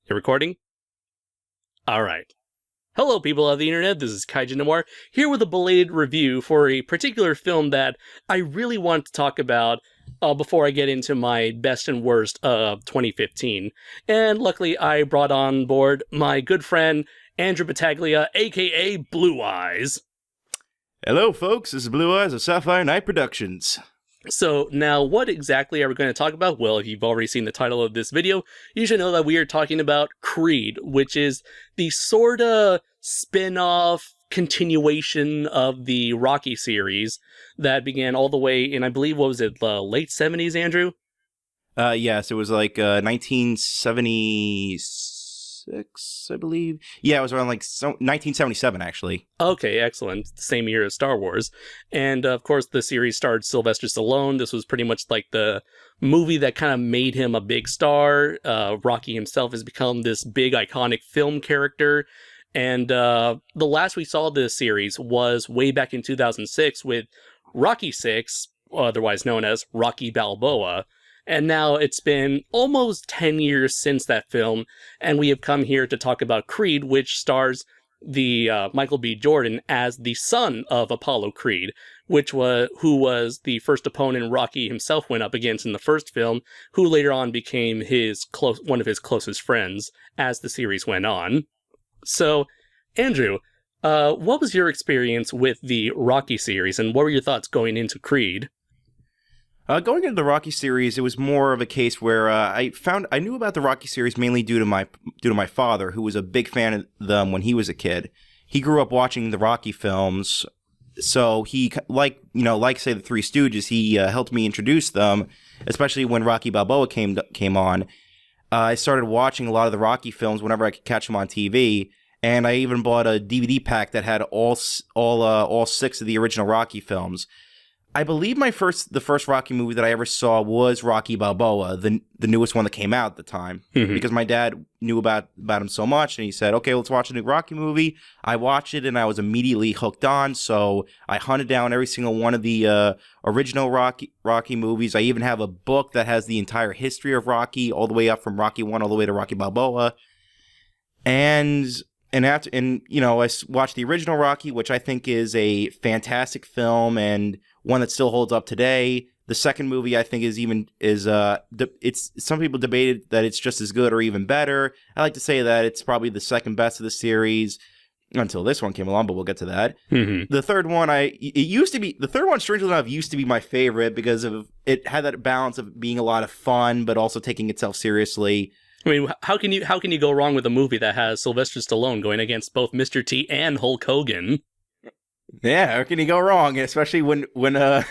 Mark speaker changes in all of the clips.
Speaker 1: You recording? Alright. Hello, people of the internet, this is Kaijin Noir, here with a belated review for a particular film that I really want to talk about before I get into my best and worst of 2015. And luckily, I brought on board my good friend, Andrew Battaglia, aka Blue Eyes.
Speaker 2: Hello, folks, this is Blue Eyes of Sapphire Night Productions.
Speaker 1: So now, what exactly are we going to talk about? Well, if you've already seen the title of this video, you should know that we are talking about Creed, which is the sorta spin-off continuation of the Rocky series that began all the way in, I believe, what was it, the late 70s, Andrew?
Speaker 2: Yes, it was like 1976, I believe. Yeah, it was around like 1977, actually.
Speaker 1: Okay, excellent. Same year as Star Wars. And of course, the series starred Sylvester Stallone. This was pretty much like the movie that kind of made him a big star. Rocky himself has become this big, iconic film character. And the last we saw this series was way back in 2006 with Rocky VI, otherwise known as Rocky Balboa. And now it's been almost 10 years since that film, and we have come here to talk about Creed, which stars the Michael B. Jordan as the son of Apollo Creed, who was the first opponent Rocky himself went up against in the first film, who later on became one of his closest friends as the series went on. So, Andrew, what was your experience with the Rocky series, and what were your thoughts going into Creed?
Speaker 2: Going into the Rocky series, it was more of a case where I knew about the Rocky series mainly due to my father, who was a big fan of them when he was a kid. He grew up watching the Rocky films, so he like say the Three Stooges, he helped me introduce them, especially when Rocky Balboa came on. I started watching a lot of the Rocky films whenever I could catch them on TV, and I even bought a DVD pack that had all six of the original Rocky films. I believe the first Rocky movie that I ever saw was Rocky Balboa, the newest one that came out at the time, because my dad knew about him so much, and he said, okay, let's watch a new Rocky movie. I watched it, and I was immediately hooked on, so I hunted down every single one of the original Rocky movies. I even have a book that has the entire history of Rocky, all the way up from Rocky 1 all the way to Rocky Balboa. I watched the original Rocky, which I think is a fantastic film and one that still holds up today. The second movie, I think, some people debated that it's just as good or even better. I like to say that it's probably the second best of the series until this one came along, but we'll get to that. The third one, the third one, strangely enough, used to be my favorite because it had that balance of being a lot of fun, but also taking itself seriously.
Speaker 1: I mean, how can you go wrong with a movie that has Sylvester Stallone going against both Mr. T and Hulk Hogan?
Speaker 2: Yeah, how can you go wrong? Especially when you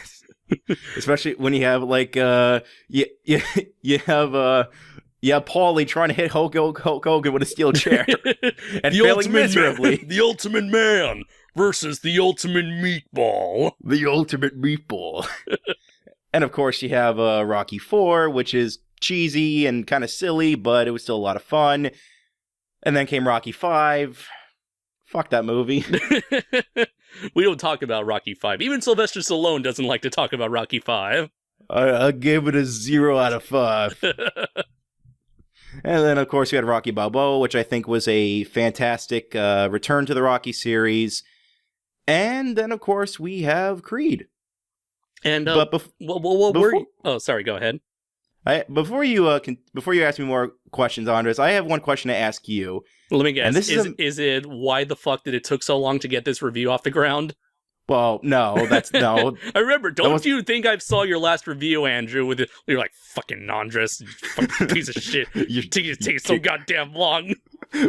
Speaker 2: have like you have Paulie trying to hit Hulk Hogan with a steel chair and failing miserably.
Speaker 1: The Ultimate Man versus the Ultimate Meatball.
Speaker 2: The Ultimate Meatball. And of course, you have Rocky IV, which is cheesy and kind of silly, but it was still a lot of fun. And then came Rocky V. Fuck that movie.
Speaker 1: We don't talk about Rocky V. Even Sylvester Stallone doesn't like to talk about Rocky V.
Speaker 2: I gave it a 0 out of 5. And then, of course, we had Rocky Balboa, which I think was a fantastic return to the Rocky series. And then, of course, we have Creed.
Speaker 1: And sorry, go ahead.
Speaker 2: Before you ask me more questions, Andres, I have one question to ask you.
Speaker 1: Let me guess. Is it why the fuck did it took so long to get this review off the ground?
Speaker 2: Well, no, that's no.
Speaker 1: I remember. Don't you think I saw your last review, Andrew? With it, you're like fucking Andres, you fucking piece of shit. You take so goddamn long.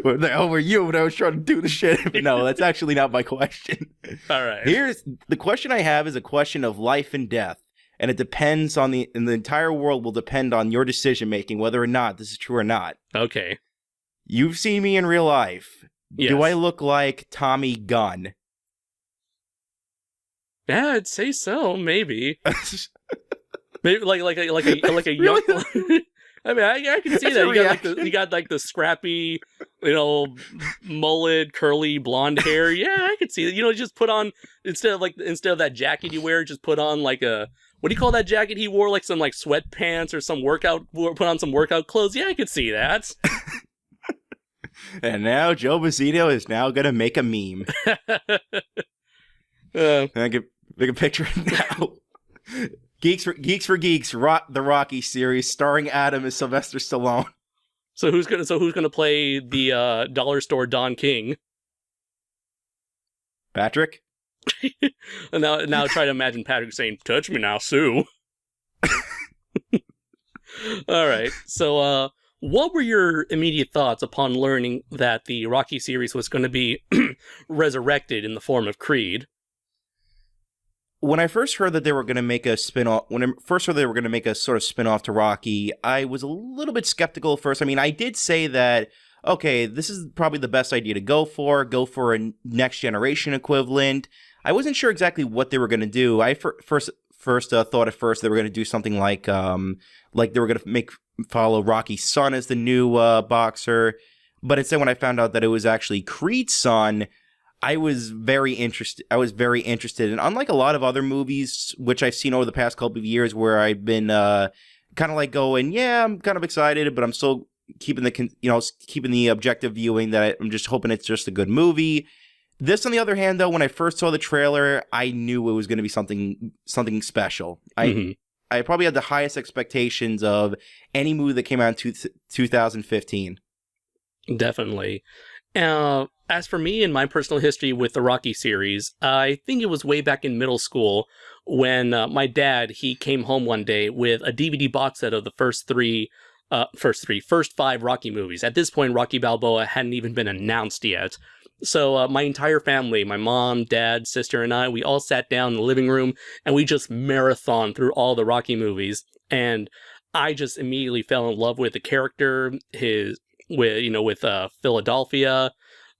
Speaker 2: Well, the hell were you when I was trying to do the shit? No, that's actually not my question.
Speaker 1: All right.
Speaker 2: Here's the question I have: is a question of life and death. And it depends on the entire world will depend on your decision making, whether or not this is true or not.
Speaker 1: Okay.
Speaker 2: You've seen me in real life.
Speaker 1: Yes.
Speaker 2: Do I look like Tommy Gunn?
Speaker 1: Yeah, I'd say so. Maybe. Maybe like a young.
Speaker 2: Really?
Speaker 1: I mean, I can see that. You got the scrappy, mullet, curly, blonde hair. Yeah, I can see it. Just put on instead of that jacket you wear, just put on like a what do you call that jacket he wore? Like some sweatpants or some put on some workout clothes. Yeah, I could see that.
Speaker 2: And now Joe Bazzino is now going to make a meme. I can make a picture of it now. Geeks for Geeks, the Rocky series, starring Adam as Sylvester Stallone.
Speaker 1: So who's gonna play the dollar store Don King?
Speaker 2: Patrick?
Speaker 1: And now try to imagine Patrick saying, "Touch me now, Sue." All right. So what were your immediate thoughts upon learning that the Rocky series was going to be resurrected in the form of Creed?
Speaker 2: When I first heard that they were going to make a spin-off, when I first heard they were going to make a sort of spin-off to Rocky, I was a little bit skeptical at first. I mean, I did say that, okay, this is probably the best idea to go for a next generation equivalent. I wasn't sure exactly what they were going to do. I first thought at first they were going to do something like they were going to follow Rocky's son as the new boxer. But instead, when I found out that it was actually Creed's son, I was very interested. And unlike a lot of other movies, which I've seen over the past couple of years, where I've been kind of like going, yeah, I'm kind of excited, but I'm still keeping the objective viewing that I'm just hoping it's just a good movie. This, on the other hand, though, when I first saw the trailer, I knew it was going to be something special. I probably had the highest expectations of any movie that came out in 2015.
Speaker 1: Definitely. As for me and my personal history with the Rocky series, I think it was way back in middle school when my dad, he came home one day with a DVD box set of the first five Rocky movies. At this point, Rocky Balboa hadn't even been announced yet. So my entire family, my mom, dad, sister, and I, we all sat down in the living room and we just marathoned through all the Rocky movies. And I just immediately fell in love with the character, with Philadelphia,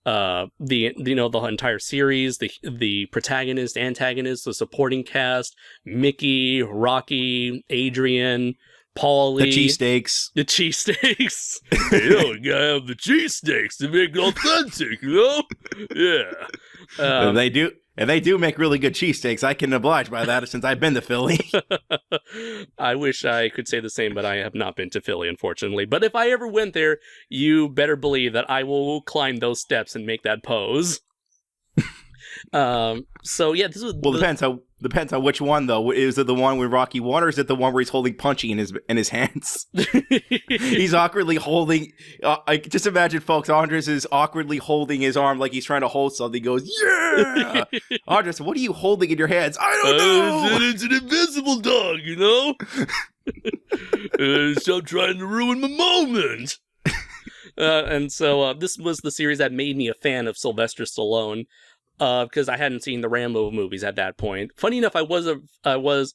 Speaker 1: the entire series, the protagonist, antagonist, the supporting cast, Mickey, Rocky, Adrian, Paulie.
Speaker 2: The cheesesteaks.
Speaker 1: You gotta have the cheesesteaks to make it authentic, Yeah.
Speaker 2: They do make really good cheesesteaks. I can oblige by that since I've been to Philly.
Speaker 1: I wish I could say the same, but I have not been to Philly, unfortunately. But if I ever went there, you better believe that I will climb those steps and make that pose. So yeah, this was depends on which one though. Is it the one with Rocky won, or is it the one where he's holding Punchy in his hands? He's awkwardly holding. I just imagine, folks. Andres is awkwardly holding his arm like he's trying to hold something. He goes, "Yeah, Andres, what are you holding in your hands?" I don't know. It's an invisible dog, you know. Stop trying to ruin my moment. And so this was the series that made me a fan of Sylvester Stallone. Because I hadn't seen the Rambo movies at that point. Funny enough, I was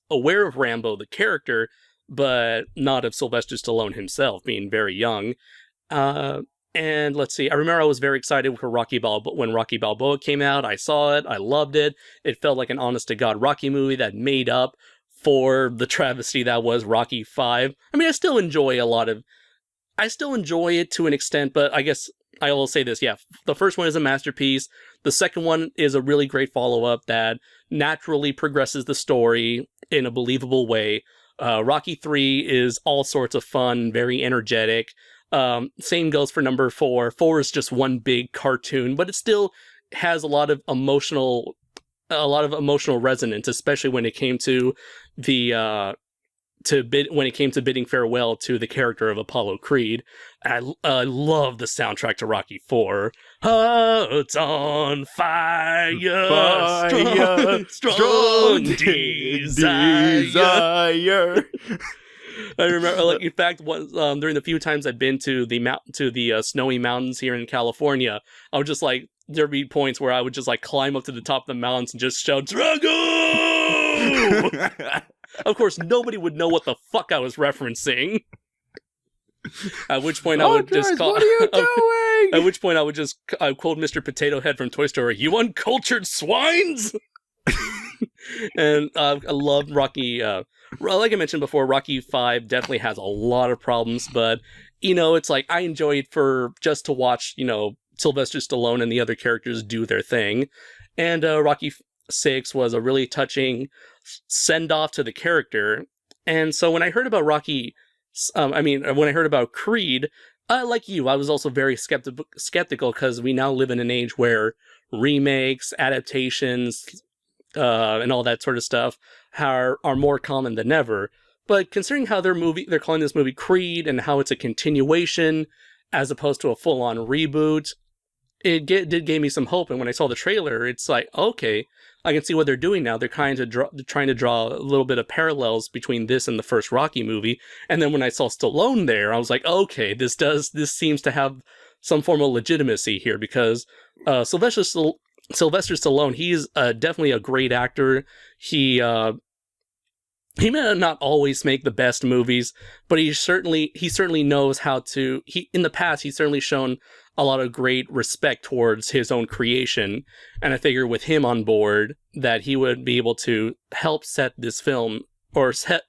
Speaker 1: aware of Rambo, the character, but not of Sylvester Stallone himself, being very young. And let's see, I remember I was very excited for when Rocky Balboa came out. I saw it, I loved it. It felt like an honest-to-God Rocky movie that made up for the travesty that was Rocky 5. I mean, I still enjoy it to an extent, but I guess I will say this, yeah, the first one is a masterpiece. The second one is a really great follow-up that naturally progresses the story in a believable way. Rocky 3 is all sorts of fun, very energetic. Same goes for number 4. 4 is just one big cartoon, but it still has a lot of emotional resonance, especially when it came to bidding farewell to the character of Apollo Creed. And I love the soundtrack to Rocky 4. Hearts on fire, strong desire. I remember, like, in fact, during the few times I've been to the snowy mountains here in California, I would just like, there'd be points where I would just like climb up to the top of the mountains and just shout, "Drago!" Of course, nobody would know what the fuck I was referencing. At which point I would just call. What are you doing? At which point I would just quote Mr. Potato Head from Toy Story. "You uncultured swines!" And I love Rocky. Like I mentioned before, Rocky 5 definitely has a lot of problems, but it's like I enjoy it just to watch Sylvester Stallone and the other characters do their thing, and Rocky 6 was a really touching send-off to the character. And so when I heard about when I heard about Creed, Like you, I was also very skeptical because we now live in an age where remakes, adaptations, and all that sort of stuff are more common than ever. But considering how they're calling this movie Creed and how it's a continuation as opposed to a full-on reboot, did give me some hope. And when I saw the trailer, it's like, okay, I can see what they're doing now. They're trying to draw a little bit of parallels between this and the first Rocky movie. And then when I saw Stallone there, I was like, okay, this seems to have some form of legitimacy here, because Sylvester Stallone, he's definitely a great actor. He may not always make the best movies, but he certainly knows how to. In the past, he's certainly shown a lot of great respect towards his own creation, and I figure with him on board that he would be able to help set this film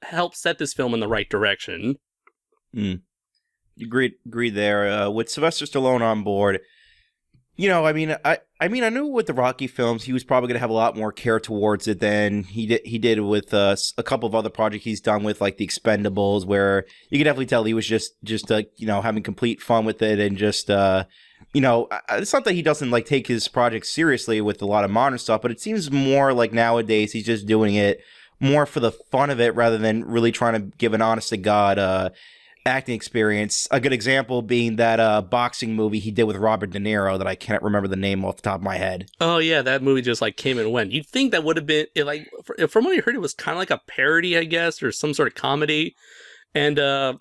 Speaker 1: help set this film in the right direction.
Speaker 2: Agreed there. With Sylvester Stallone on board, I knew with the Rocky films he was probably going to have a lot more care towards it than he did with a couple of other projects he's done with, like the Expendables, where you could definitely tell he was just having complete fun with it, and just it's not that he doesn't like take his projects seriously with a lot of modern stuff, but it seems more like nowadays he's just doing it more for the fun of it rather than really trying to give an honest to God acting experience. A good example being that boxing movie he did with Robert De Niro that I can't remember the name off the top of my head.
Speaker 1: Oh yeah, that movie just like came and went. You'd think that would have been from what I heard, it was kind of like a parody, I guess, or some sort of comedy. And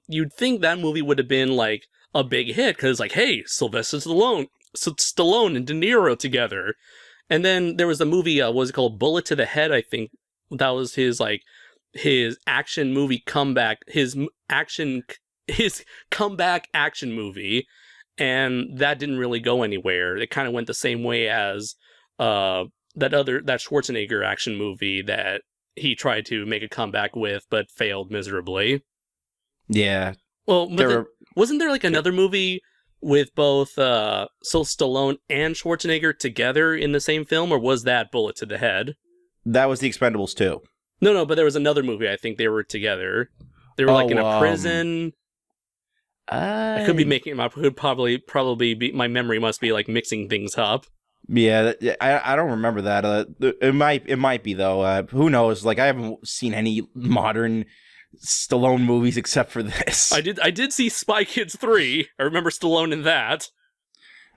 Speaker 1: you'd think that movie would have been like a big hit because like, hey, Sylvester Stallone and De Niro together. And then there was a movie, what was it called? Bullet to the Head, I think. That was his action movie comeback, his comeback action movie, and that didn't really go anywhere. It kind of went the same way as that Schwarzenegger action movie that he tried to make a comeback with but failed miserably.
Speaker 2: Yeah.
Speaker 1: Well, but wasn't there like another movie with both Stallone and Schwarzenegger together in the same film, or was that Bullet to the Head?
Speaker 2: That was the Expendables 2.
Speaker 1: No, but there was another movie I think they were together. They were like in a prison. I could be making my probably be, my memory must be like mixing things up.
Speaker 2: Yeah, I don't remember that. It might be though. Who knows? Like I haven't seen any modern Stallone movies except for this.
Speaker 1: I did see Spy Kids 3. I remember Stallone in that.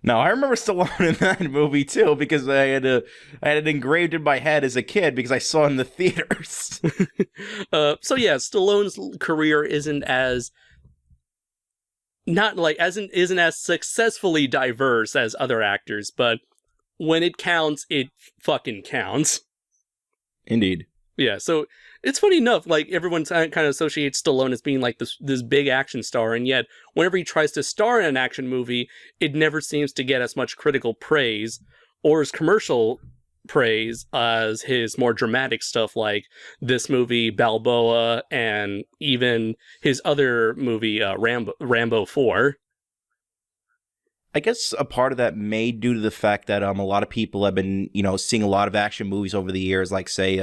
Speaker 2: No, I remember Stallone in that movie too because I had it engraved in my head as a kid because I saw it in the theaters.
Speaker 1: So yeah, Stallone's career isn't as successfully diverse as other actors, but when it counts, it fucking counts.
Speaker 2: Indeed.
Speaker 1: Yeah, so it's funny enough, like everyone kind of associates Stallone as being like this big action star, and yet whenever he tries to star in an action movie, it never seems to get as much critical praise or as commercial praise as his more dramatic stuff like this movie Balboa and even his other movie Rambo 4.
Speaker 2: I guess a part of that may due to the fact that a lot of people have been seeing a lot of action movies over the years, like say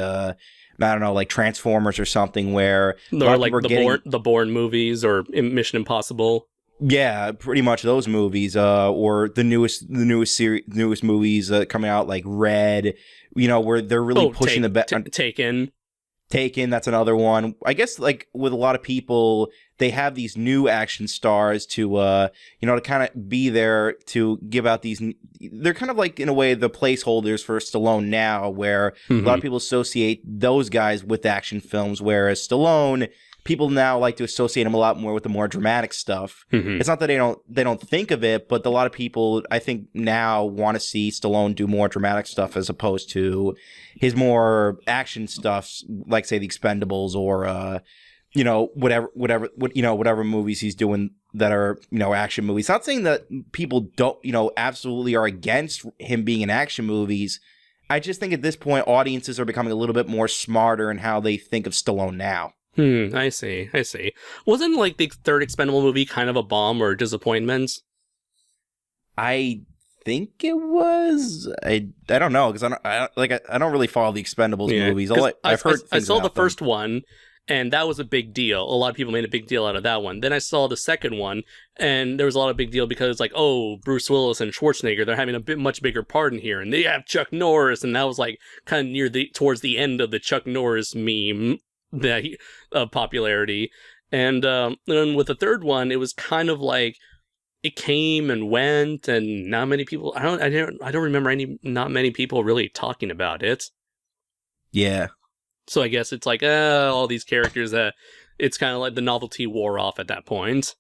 Speaker 2: I don't know, like Transformers or something, where
Speaker 1: or like the Bourne movies or Mission Impossible.
Speaker 2: Yeah, pretty much those movies, or the newest movies coming out, like Red, where they're really pushing Taken, that's another one. I guess like with a lot of people, they have these new action stars to to kind of be there to give out these. They're kind of like in a way the placeholders for Stallone now, where a lot of people associate those guys with action films, whereas Stallone, people now like to associate him a lot more with the more dramatic stuff. It's not that they don't think of it, but a lot of people, I think, now want to see Stallone do more dramatic stuff as opposed to his more action stuff, like say the Expendables or whatever movies he's doing that are action movies. Not saying that people don't absolutely are against him being in action movies. I just think at this point audiences are becoming a little bit more smarter in how they think of Stallone now.
Speaker 1: I see. Wasn't like the third Expendable movie kind of a bomb or disappointment?
Speaker 2: I think it was. I don't know because I don't really follow the Expendables movies. I saw the
Speaker 1: first one, And that was a big deal. A lot of people made a big deal out of that one. Then I saw the second one, and there was a lot of big deal because it's like, oh, Bruce Willis and Schwarzenegger, they're having a much bigger part in here, and they have Chuck Norris, and that was like kind of towards the end of the Chuck Norris meme of popularity. And then with the third one, it was kind of like it came and went, and not many people. I don't remember not many people really talking about it.
Speaker 2: Yeah.
Speaker 1: So I guess it's like, all these characters that it's kind of like the novelty wore off at that point.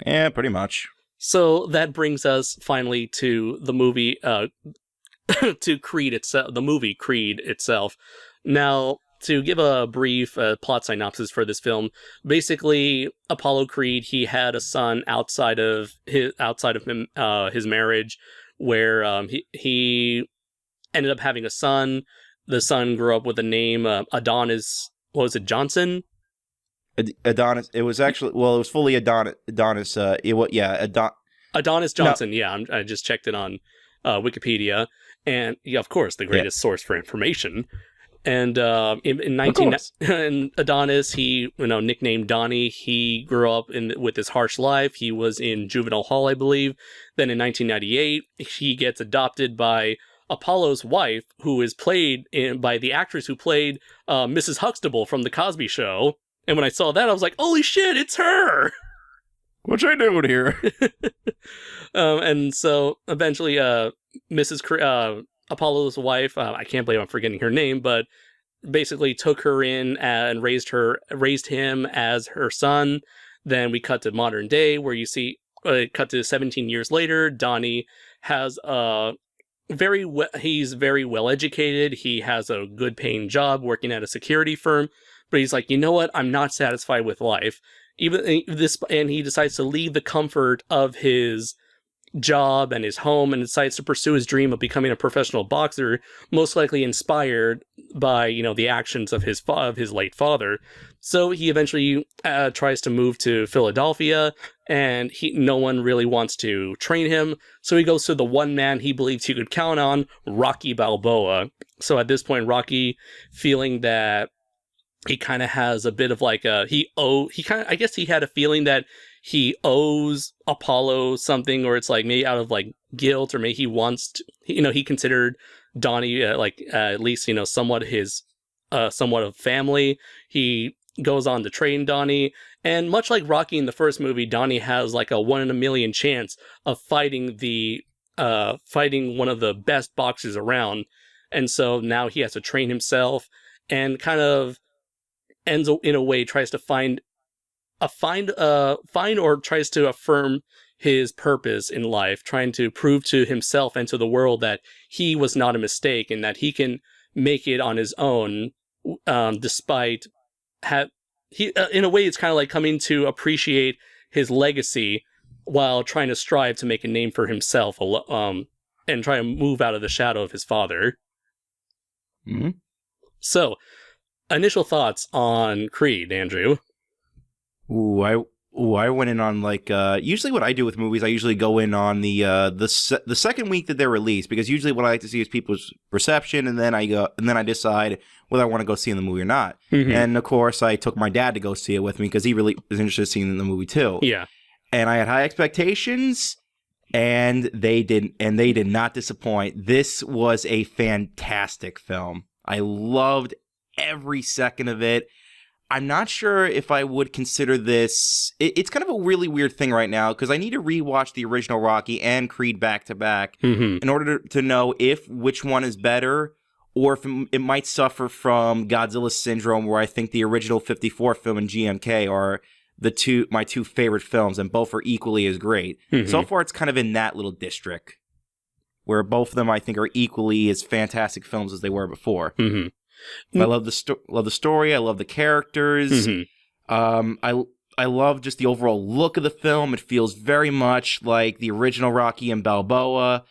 Speaker 2: Yeah, pretty much.
Speaker 1: So that brings us finally to the movie, to Creed itself, the movie Creed itself. Now, to give a brief plot synopsis for this film, basically Apollo Creed, he had a son outside of his marriage, where he ended up having a son. The son grew up with the name Adonis. What was it, Johnson?
Speaker 2: Adonis. It was actually, well, it was fully Adonis. Adonis Johnson. No.
Speaker 1: Yeah, I just checked it on Wikipedia, and yeah, of course, the greatest source for information. And in Adonis, he nicknamed Donnie. He grew up with his harsh life. He was in juvenile hall, I believe. Then in 1998, he gets adopted by Apollo's wife, who is played by the actress who played Mrs. Huxtable from The Cosby Show. And when I saw that, I was like, holy shit, it's her!
Speaker 2: What's I doing here?
Speaker 1: And so eventually Apollo's wife, I can't believe I'm forgetting her name, but basically took her in and raised him as her son. Then we cut to modern day, where you see, cut to 17 years later, Donnie has he's very well educated. He has a good paying job working at a security firm, but he's like, you know what? I'm not satisfied with life. And he decides to leave the comfort of his job and his home and decides to pursue his dream of becoming a professional boxer, most likely inspired by, the actions of his late father. So he eventually tries to move to Philadelphia, and no one really wants to train him. So he goes to the one man he believes he could count on, Rocky Balboa. So at this point, Rocky, feeling that he kind of has a bit of like I guess he had a feeling that he owes Apollo something, or it's like maybe out of like guilt, or maybe he wants to, he considered Donnie at least, somewhat of family. He goes on to train Donnie, and much like Rocky in the first movie, Donnie has like a 1 in a million chance of fighting one of the best boxers around. And so now he has to train himself, and kind of ends in a way tries to find or tries to affirm his purpose in life, trying to prove to himself and to the world that he was not a mistake and that he can make it on his own, despite in a way it's kind of like coming to appreciate his legacy while trying to strive to make a name for himself, and try to move out of the shadow of his father.
Speaker 2: Mm-hmm.
Speaker 1: So, initial thoughts on Creed, Andrew?
Speaker 2: I went in on like usually what I do with movies, I usually go in on the second week that they're released, because usually what I like to see is people's reception, and then I decide whether I want to go see the movie or not. Mm-hmm. And of course, I took my dad to go see it with me because he really was interested in seeing the movie too.
Speaker 1: Yeah.
Speaker 2: And I had high expectations, and they did not disappoint. This was a fantastic film. I loved every second of it. I'm not sure if I would consider this... It's kind of a really weird thing right now, because I need to rewatch the original Rocky and Creed back to back in order to know which one is better, or if it might suffer from Godzilla syndrome, where I think the original 54 film and GMK are my two favorite films, and both are equally as great. Mm-hmm. So far, it's kind of in that little district, where both of them, I think, are equally as fantastic films as they were before. Mm-hmm. I love the story. I love the characters. Mm-hmm. I love just the overall look of the film. It feels very much like the original Rocky and Balboa.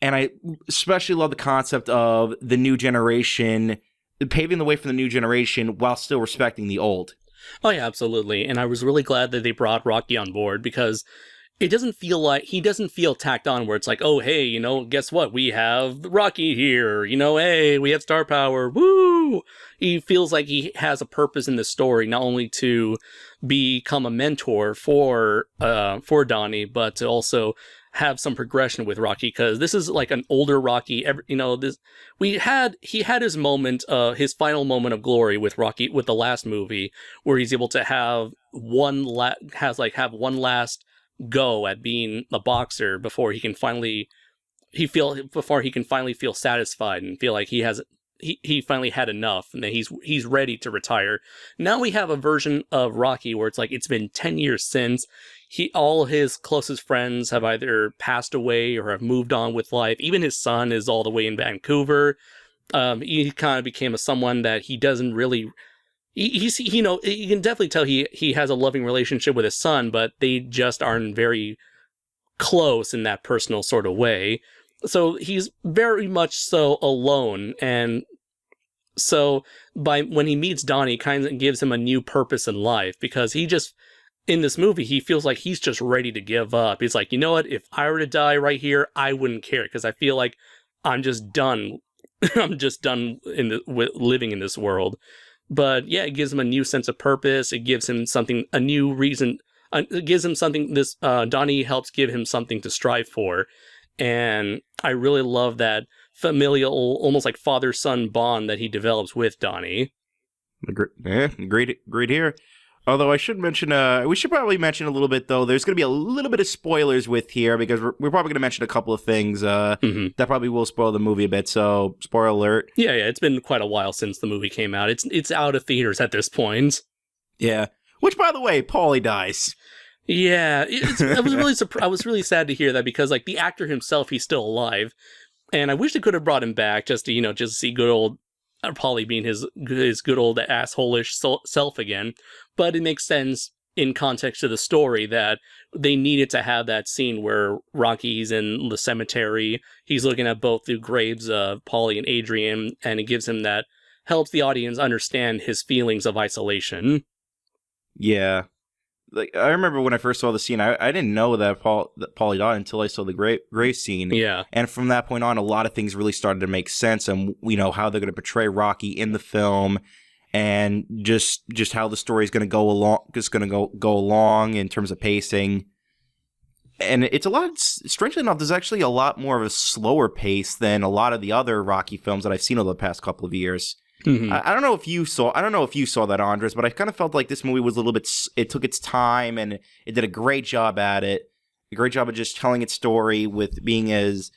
Speaker 2: And I especially love the concept of the new generation, paving the way for the new generation while still respecting the old.
Speaker 1: Oh, yeah, absolutely. And I was really glad that they brought Rocky on board, because it doesn't feel like he doesn't feel tacked on where it's like, oh, hey, guess what? We have Rocky here. Hey, we have star power. Woo! He feels like he has a purpose in the story, not only to become a mentor for Donnie, but to also have some progression with Rocky, because this is like an older Rocky. He had his moment, his final moment of glory with Rocky with the last movie, where he's able to have one last go at being a boxer before he can finally feel satisfied and feel like he finally had enough and that he's ready to retire. Now we have a version of Rocky where it's like it's been 10 years since all his closest friends have either passed away or have moved on with life. Even his son is all the way in Vancouver. He kind of became someone that he doesn't really. You can definitely tell he has a loving relationship with his son, but they just aren't very close in that personal sort of way. So he's very much so alone, and so when he meets Donnie, it kind of gives him a new purpose in life, because in this movie, he feels like he's just ready to give up. He's like, you know what? If I were to die right here, I wouldn't care, because I feel like I'm just done. I'm just done with living in this world. But yeah, it gives him a new sense of purpose. It gives him a new reason. It gives him something. Donnie helps give him something to strive for. And I really love that familial, almost like father-son bond that he develops with Donnie.
Speaker 2: Great here. Although I should mention, we should probably mention a little bit, though. There's going to be a little bit of spoilers with here, because we're probably going to mention a couple of things that probably will spoil the movie a bit. So, spoiler alert.
Speaker 1: Yeah, it's been quite a while since the movie came out. It's out of theaters at this point.
Speaker 2: Yeah. Which, by the way, Paulie dies.
Speaker 1: Yeah, I was really I was really sad to hear that, because like the actor himself, he's still alive, and I wish they could have brought him back just to see good old Paulie being his good old asshole-ish self again. But it makes sense in context to the story that they needed to have that scene where Rocky's in the cemetery. He's looking at both the graves of Paulie and Adrian, and it gives him that, helps the audience understand his feelings of isolation.
Speaker 2: Yeah. Like, I remember when I first saw the scene, I didn't know that Paulie died until I saw the grave scene.
Speaker 1: Yeah.
Speaker 2: And from that point on, a lot of things really started to make sense, and how they're going to portray Rocky in the film, and just how the story is going to go along in terms of pacing. And it's a lot, strangely enough, there's actually a lot more of a slower pace than a lot of the other Rocky films that I've seen over the past couple of years.
Speaker 1: Mm-hmm.
Speaker 2: I don't know if you saw that, Andres, but I kind of felt like this movie was a little bit, it took its time, and it did a great job at it. A great job of just telling its story with being as,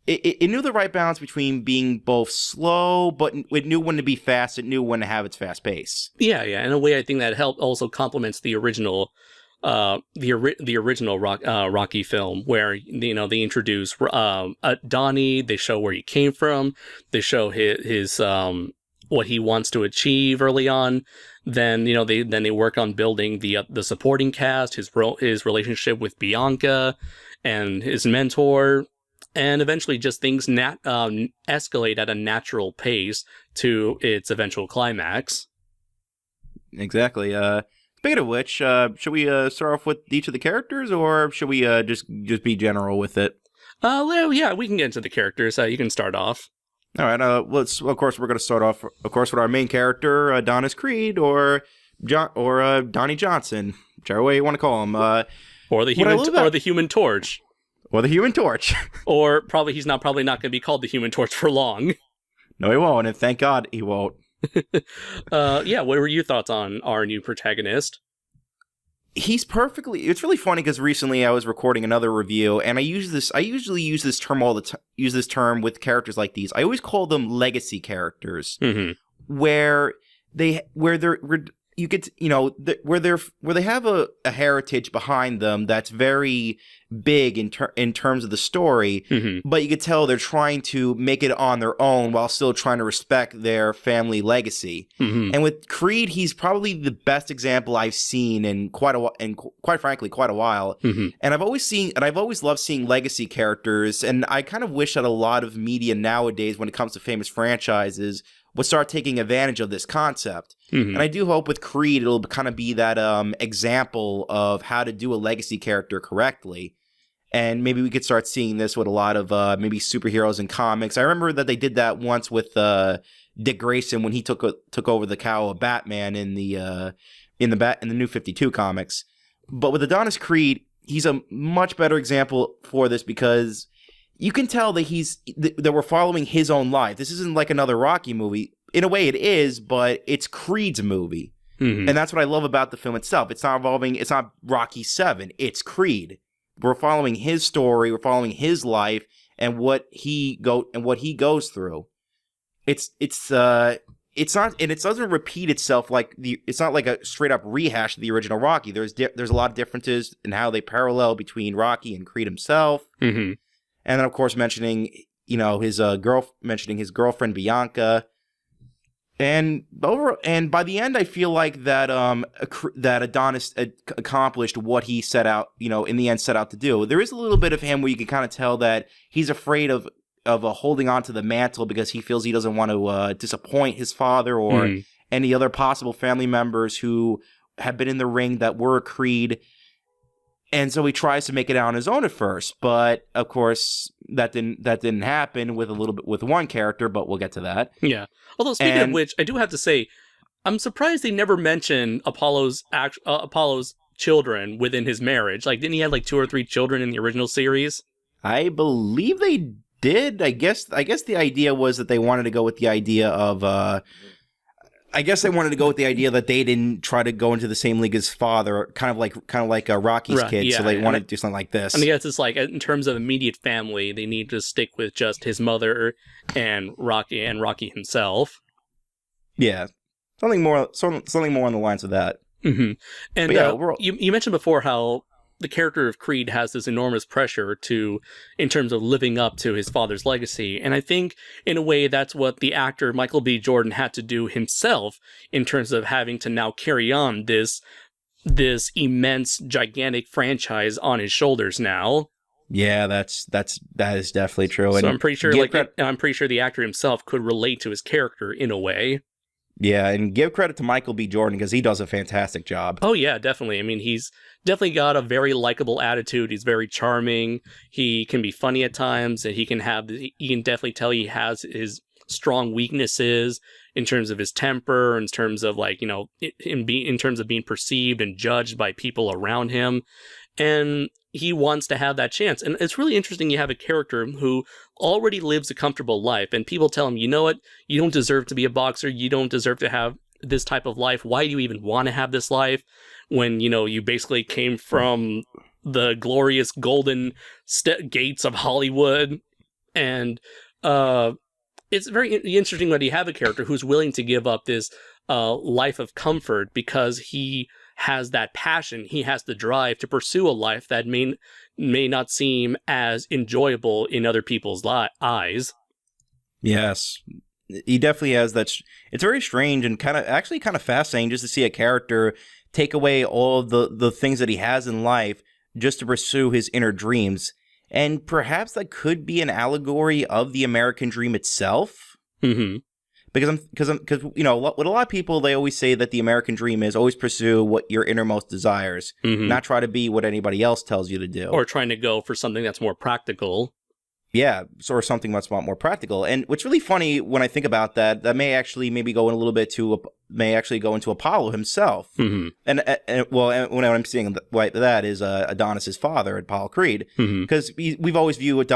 Speaker 2: it knew the right balance between being both slow, but it knew when to be fast. It knew when to have its fast pace.
Speaker 1: Yeah. In a way, I think that helped also complements the original, Rocky film, where they introduce Donnie. They show where he came from. They show his what he wants to achieve early on. Then they work on building the supporting cast, his relationship with Bianca, and his mentor. And eventually just things escalate at a natural pace to its eventual climax.
Speaker 2: Exactly. Speaking of which, should we start off with each of the characters, or should we just be general with it?
Speaker 1: Yeah, we can get into the characters. You can start off.
Speaker 2: All right. We're going to start off, of course, with our main character, Adonis Creed, or Donnie Johnson, whichever way you want to call him.
Speaker 1: Or the Human Torch.
Speaker 2: Or the Human Torch.
Speaker 1: Or he's probably not going to be called the Human Torch for long.
Speaker 2: No, he won't, and thank God he won't.
Speaker 1: Yeah, what were your thoughts on our new protagonist?
Speaker 2: It's really funny because recently I was recording another review, and I usually use this term with characters like these. I always call them legacy characters, where they have a heritage behind them that's very big in terms of the story, but you could tell they're trying to make it on their own while still trying to respect their family legacy. And with Creed, he's probably the best example I've seen in quite a while. And I've always loved seeing legacy characters, and I kind of wish that a lot of media nowadays, when it comes to famous franchises, would start taking advantage of this concept.
Speaker 1: Mhm.
Speaker 2: And I do hope with Creed it'll kind of be that example of how to do a legacy character correctly. And maybe we could start seeing this with a lot of maybe superheroes in comics. I remember that they did that once with Dick Grayson when he took over the cowl of Batman in the New 52 comics. But with Adonis Creed, he's a much better example for this because you can tell that that we're following his own life. This isn't like another Rocky movie. In a way, it is, but it's Creed's movie, and that's what I love about the film itself. It's not Rocky 7. It's Creed. We're following his story. We're following his life and what he goes through. It's not, and it doesn't repeat itself it's not like a straight up rehash of the original Rocky. There's a lot of differences in how they parallel between Rocky and Creed himself.
Speaker 1: Mm-hmm.
Speaker 2: And then, of course, mentioning his girlfriend Bianca, and by the end, I feel like that Adonis accomplished what he set out to do. There is a little bit of him where you can kind of tell that he's afraid of holding on to the mantle because he feels he doesn't want to disappoint his father or any other possible family members who have been in the ring that were a Creed. And so he tries to make it out on his own at first, but of course that didn't happen with one character. But we'll get to that.
Speaker 1: Yeah. Although speaking of which, I do have to say, I'm surprised they never mentioned Apollo's children within his marriage. Like, didn't he have like 2 or 3 children in the original series?
Speaker 2: I believe they did. I guess the idea was that they wanted to go with the idea of. I guess they wanted to go with the idea that they didn't try to go into the same league as father, kind of like Rocky's kid. Yeah, so they wanted to do something like this.
Speaker 1: I guess it's like in terms of immediate family, they need to stick with just his mother and Rocky himself.
Speaker 2: Yeah, something more on the lines of that.
Speaker 1: Mm-hmm. And you mentioned before how the character of Creed has this enormous pressure in terms of living up to his father's legacy. And I think, in a way, that's what the actor Michael B. Jordan had to do himself in terms of having to now carry on this immense, gigantic franchise on his shoulders now.
Speaker 2: Yeah, that is definitely true.
Speaker 1: So
Speaker 2: and
Speaker 1: I'm pretty sure, I'm pretty sure the actor himself could relate to his character in a way.
Speaker 2: Yeah, and give credit to Michael B. Jordan because he does a fantastic job.
Speaker 1: Oh yeah, definitely. I mean, he's definitely got a very likable attitude. He's very charming. He can be funny at times, and you can definitely tell he has his strong weaknesses in terms of his temper, in terms of in terms of being perceived and judged by people around him. And he wants to have that chance. And it's really interesting you have a character who already lives a comfortable life, and people tell him, you know what, you don't deserve to be a boxer, you don't deserve to have this type of life. Why do you even want to have this life when, you basically came from the glorious golden gates of Hollywood? And it's very interesting that you have a character who's willing to give up this life of comfort because he has that passion, he has the drive to pursue a life that may not seem as enjoyable in other people's eyes.
Speaker 2: Yes, he definitely has that. It's very strange and kind of fascinating just to see a character take away all of the things that he has in life just to pursue his inner dreams. And perhaps that could be an allegory of the American dream itself.
Speaker 1: Mm-hmm.
Speaker 2: Because with a lot of people, they always say that the American dream is always pursue what your innermost desires, not try to be what anybody else tells you to do,
Speaker 1: or trying to go for something that's more practical.
Speaker 2: Yeah, or something much more practical. And what's really funny when I think about that may actually maybe go in a little bit go into Apollo himself.
Speaker 1: Mm-hmm.
Speaker 2: And when I'm seeing that is Adonis's father, Apollo Creed, because we've always viewed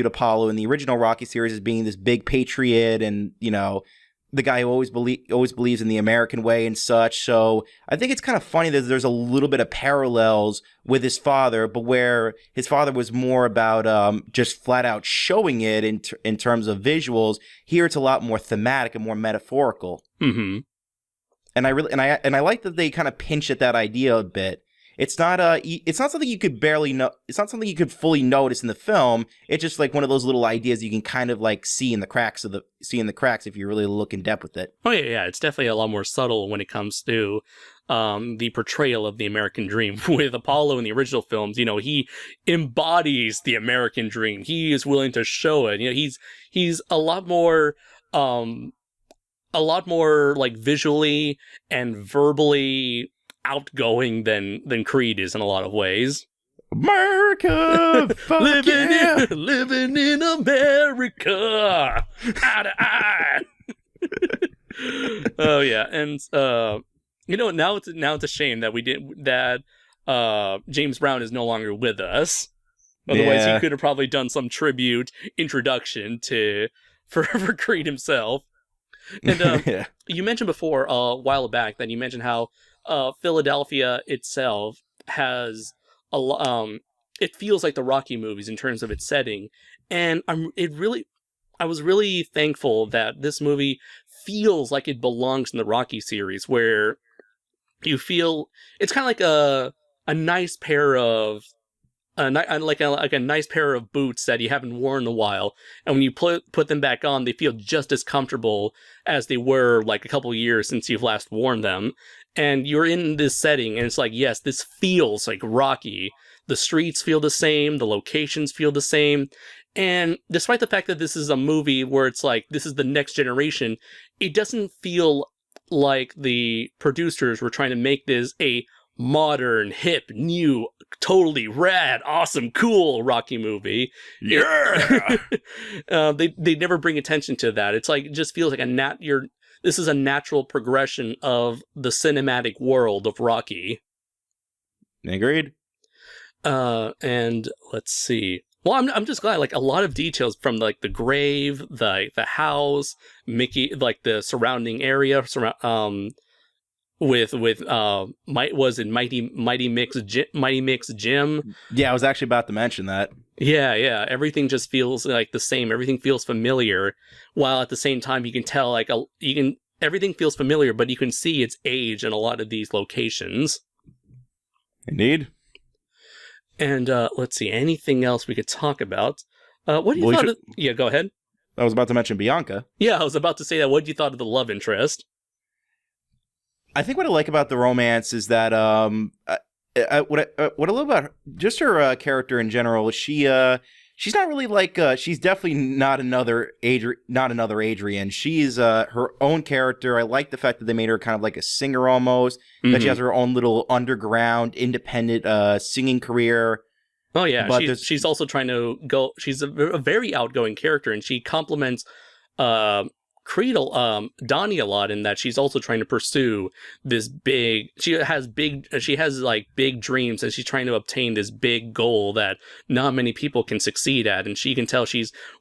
Speaker 2: Apollo in the original Rocky series as being this big patriot and the guy who always believes in the American way and such. So I think it's kind of funny that there's a little bit of parallels with his father, but where his father was more about just flat out showing it in terms of visuals. Here it's a lot more thematic and more metaphorical.
Speaker 1: Mm-hmm.
Speaker 2: And I like that they kind of pinch at that idea a bit. It's not something you could barely know. It's not something you could fully notice in the film. It's just like one of those little ideas you can kind of like see in the cracks if you really look in depth with it.
Speaker 1: Oh yeah, it's definitely a lot more subtle when it comes to the portrayal of the American dream. With Apollo in the original films, he embodies the American dream. He is willing to show it. He's a lot more a lot more like visually and verbally outgoing than Creed is in a lot of ways.
Speaker 2: America, fuck yeah.
Speaker 1: Living in America, eye to eye. Oh yeah, and now it's a shame that James Brown is no longer with us. Otherwise, he could have probably done some tribute introduction for Creed himself. And you mentioned before a while back that you mentioned how Philadelphia itself has it feels like the Rocky movies in terms of its setting, and I was really thankful that this movie feels like it belongs in the Rocky series, where you feel it's kind of like a nice pair of like a nice pair of boots that you haven't worn in a while, and when you put them back on, they feel just as comfortable as they were like a couple of years since you've last worn them. And you're in this setting, and it's like, yes, this feels like Rocky. The streets feel the same, the locations feel the same, and despite the fact that this is a movie where it's like, this is the next generation, it doesn't feel like the producers were trying to make this a modern, hip, new, totally rad, awesome, cool Rocky movie.
Speaker 2: Yeah.
Speaker 1: They never bring attention to that. It's like, it just feels like this is a natural progression of the cinematic world of Rocky.
Speaker 2: Agreed.
Speaker 1: And let's see. Well, I'm just glad, like, a lot of details from like the grave, the house, Mickey, like the surrounding area, with Mighty Mick's gym.
Speaker 2: Yeah, I was actually about to mention that.
Speaker 1: Yeah. Everything just feels like the same. Everything feels familiar, while at the same time you can tell everything feels familiar, but you can see its age in a lot of these locations.
Speaker 2: Indeed.
Speaker 1: And let's see, anything else we could talk about? What do you thought? Yeah, go ahead.
Speaker 2: I was about to mention Bianca.
Speaker 1: Yeah, I was about to say that. What did you thought of the love interest?
Speaker 2: I think what I like about the romance is that what I love about just her character in general is she's not really like she's definitely not another Adrian. She's her own character. I like the fact that they made her kind of like a singer almost. Mm-hmm. That she has her own little underground independent singing career.
Speaker 1: Oh yeah, but she's also trying to go. She's a very outgoing character, and she compliments Creed, Donnie a lot in that she's also trying to pursue this big. She has like big dreams, and she's trying to obtain this big goal that not many people can succeed at. And she can tell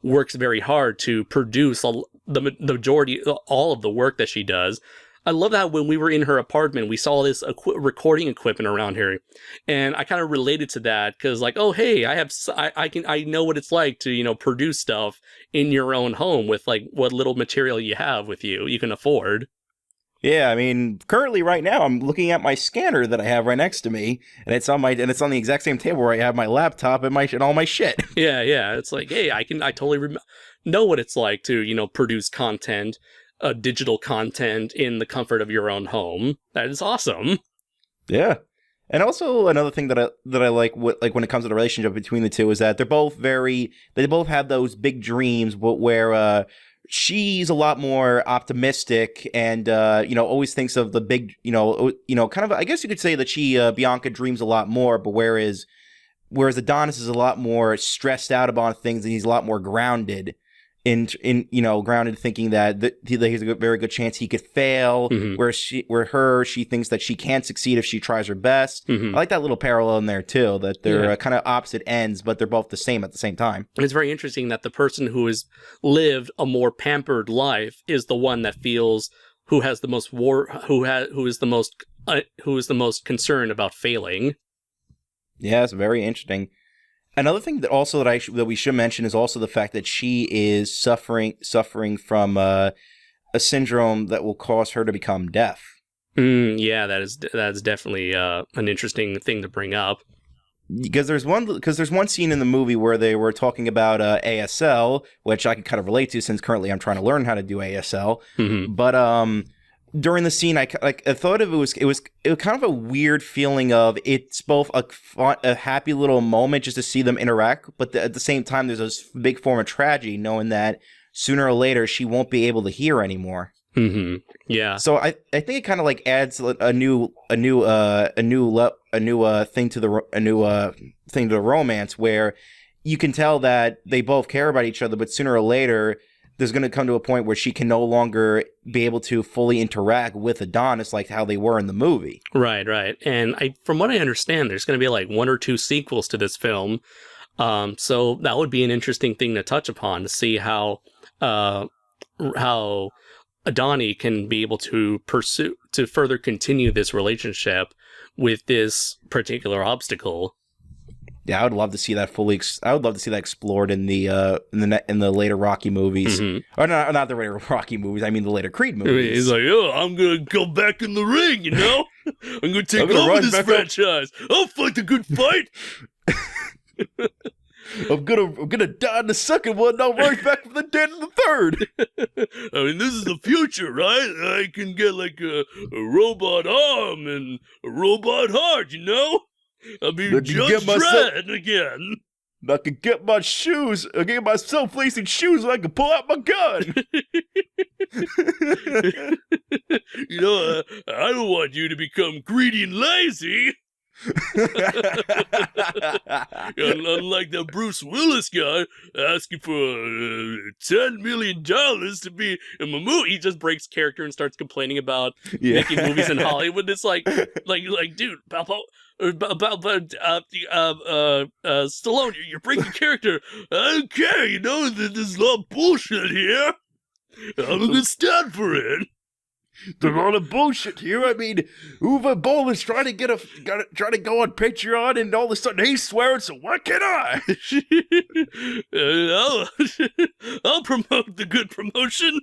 Speaker 1: works very hard to produce the majority, all of the work that she does. I love that when we were in her apartment, we saw this recording equipment around here, and I kind of related to that because, like, oh hey, I know what it's like to produce stuff in your own home with like what little material you have with you can afford.
Speaker 2: Yeah, I mean, currently right now I'm looking at my scanner that I have right next to me, and it's on the exact same table where I have my laptop and all my shit.
Speaker 1: Yeah, it's like, hey, I totally know what it's like to produce content. Digital content in the comfort of your own home. That is awesome.
Speaker 2: Yeah, and also another thing that I like when it comes to the relationship between the two is that they both have those big dreams, but where she's a lot more optimistic and always thinks of the big kind of, I guess you could say that Bianca dreams a lot more, but whereas Adonis is a lot more stressed out about things and he's a lot more grounded. Grounded, thinking that there's a very good chance he could fail. Mm-hmm. Where she thinks that she can succeed if she tries her best. Mm-hmm. I like that little parallel in there too. That they're kind of opposite ends, but they're both the same at the same time.
Speaker 1: It's very interesting that the person who has lived a more pampered life is the one that feels who is the most concerned about failing. Yeah,
Speaker 2: it's very interesting. Another thing that we should mention is also the fact that she is suffering from a syndrome that will cause her to become deaf.
Speaker 1: Yeah, that is definitely an interesting thing to bring up.
Speaker 2: Because there's one scene in the movie where they were talking about ASL, which I can kind of relate to since currently I'm trying to learn how to do ASL. Mm-hmm. But during the scene, I thought it was kind of a weird feeling of it's both a happy little moment just to see them interact, but at the same time, there's a big form of tragedy knowing that sooner or later she won't be able to hear anymore.
Speaker 1: Mm-hmm. Yeah.
Speaker 2: So I think it kind of like adds a new thing to the romance, where you can tell that they both care about each other, but sooner or later there's going to come to a point where she can no longer be able to fully interact with Adonis like how they were in the movie.
Speaker 1: Right, right. And from what I understand, there's going to be like 1 or 2 sequels to this film. So that would be an interesting thing to touch upon, to see how Adani can be able to further continue this relationship with this particular obstacle.
Speaker 2: Yeah, I would love to see that I would love to see that explored in the later Rocky movies, or not the later Rocky movies. I mean the later Creed movies.
Speaker 1: He's like, oh, I'm gonna go back in the ring, you know. I'm gonna take over this franchise. I'll fight the good fight.
Speaker 2: I'm gonna die in the second one. I'll rise back from the dead in the third.
Speaker 1: I mean, this is the future, right? I can get like a robot arm and a robot heart, you know. I'll be Judge Dredd again.
Speaker 2: I can get my shoes. I can get my self-lacing shoes so I can pull out my gun.
Speaker 1: You know, I don't want you to become greedy and lazy. Unlike that Bruce Willis guy asking for $10 million to be in my movie, he just breaks character and starts complaining about making movies in Hollywood. It's like, dude, Stallone, you're breaking character. I don't care, you know. There's a lot of bullshit here. I'm gonna stand for it.
Speaker 2: There's a lot of bullshit here. I mean, Uwe Boll is trying to trying to go on Patreon, and all of a sudden he's swearing. So what can I?
Speaker 1: I'll promote the good promotion.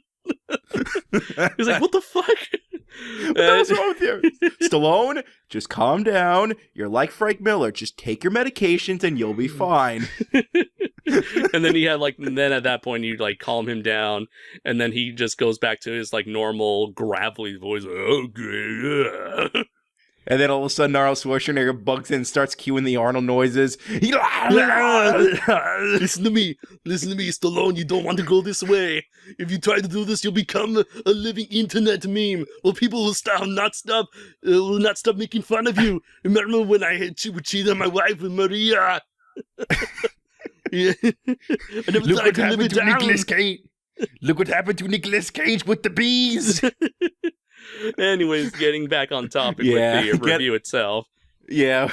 Speaker 1: He's like, what the fuck?
Speaker 2: What the hell's wrong with you? Stallone, just calm down. You're like Frank Miller. Just take your medications and you'll be fine.
Speaker 1: And then then at that point you like calm him down, and then he just goes back to his like normal gravelly voice. Okay, yeah.
Speaker 2: And then all of a sudden Arnold Schwarzenegger bugs in and starts cueing the Arnold noises.
Speaker 1: Listen to me, Stallone. You don't want to go this way. If you try to do this, you'll become a living internet meme. Well, people will not stop making fun of you. Remember when I cheated on my wife with Maria? Yeah. I never thought I could live it down.
Speaker 2: Nicolas Cage. Look what happened to Nicolas Cage with the bees.
Speaker 1: Anyways, getting back on topic with the review itself.
Speaker 2: Yeah.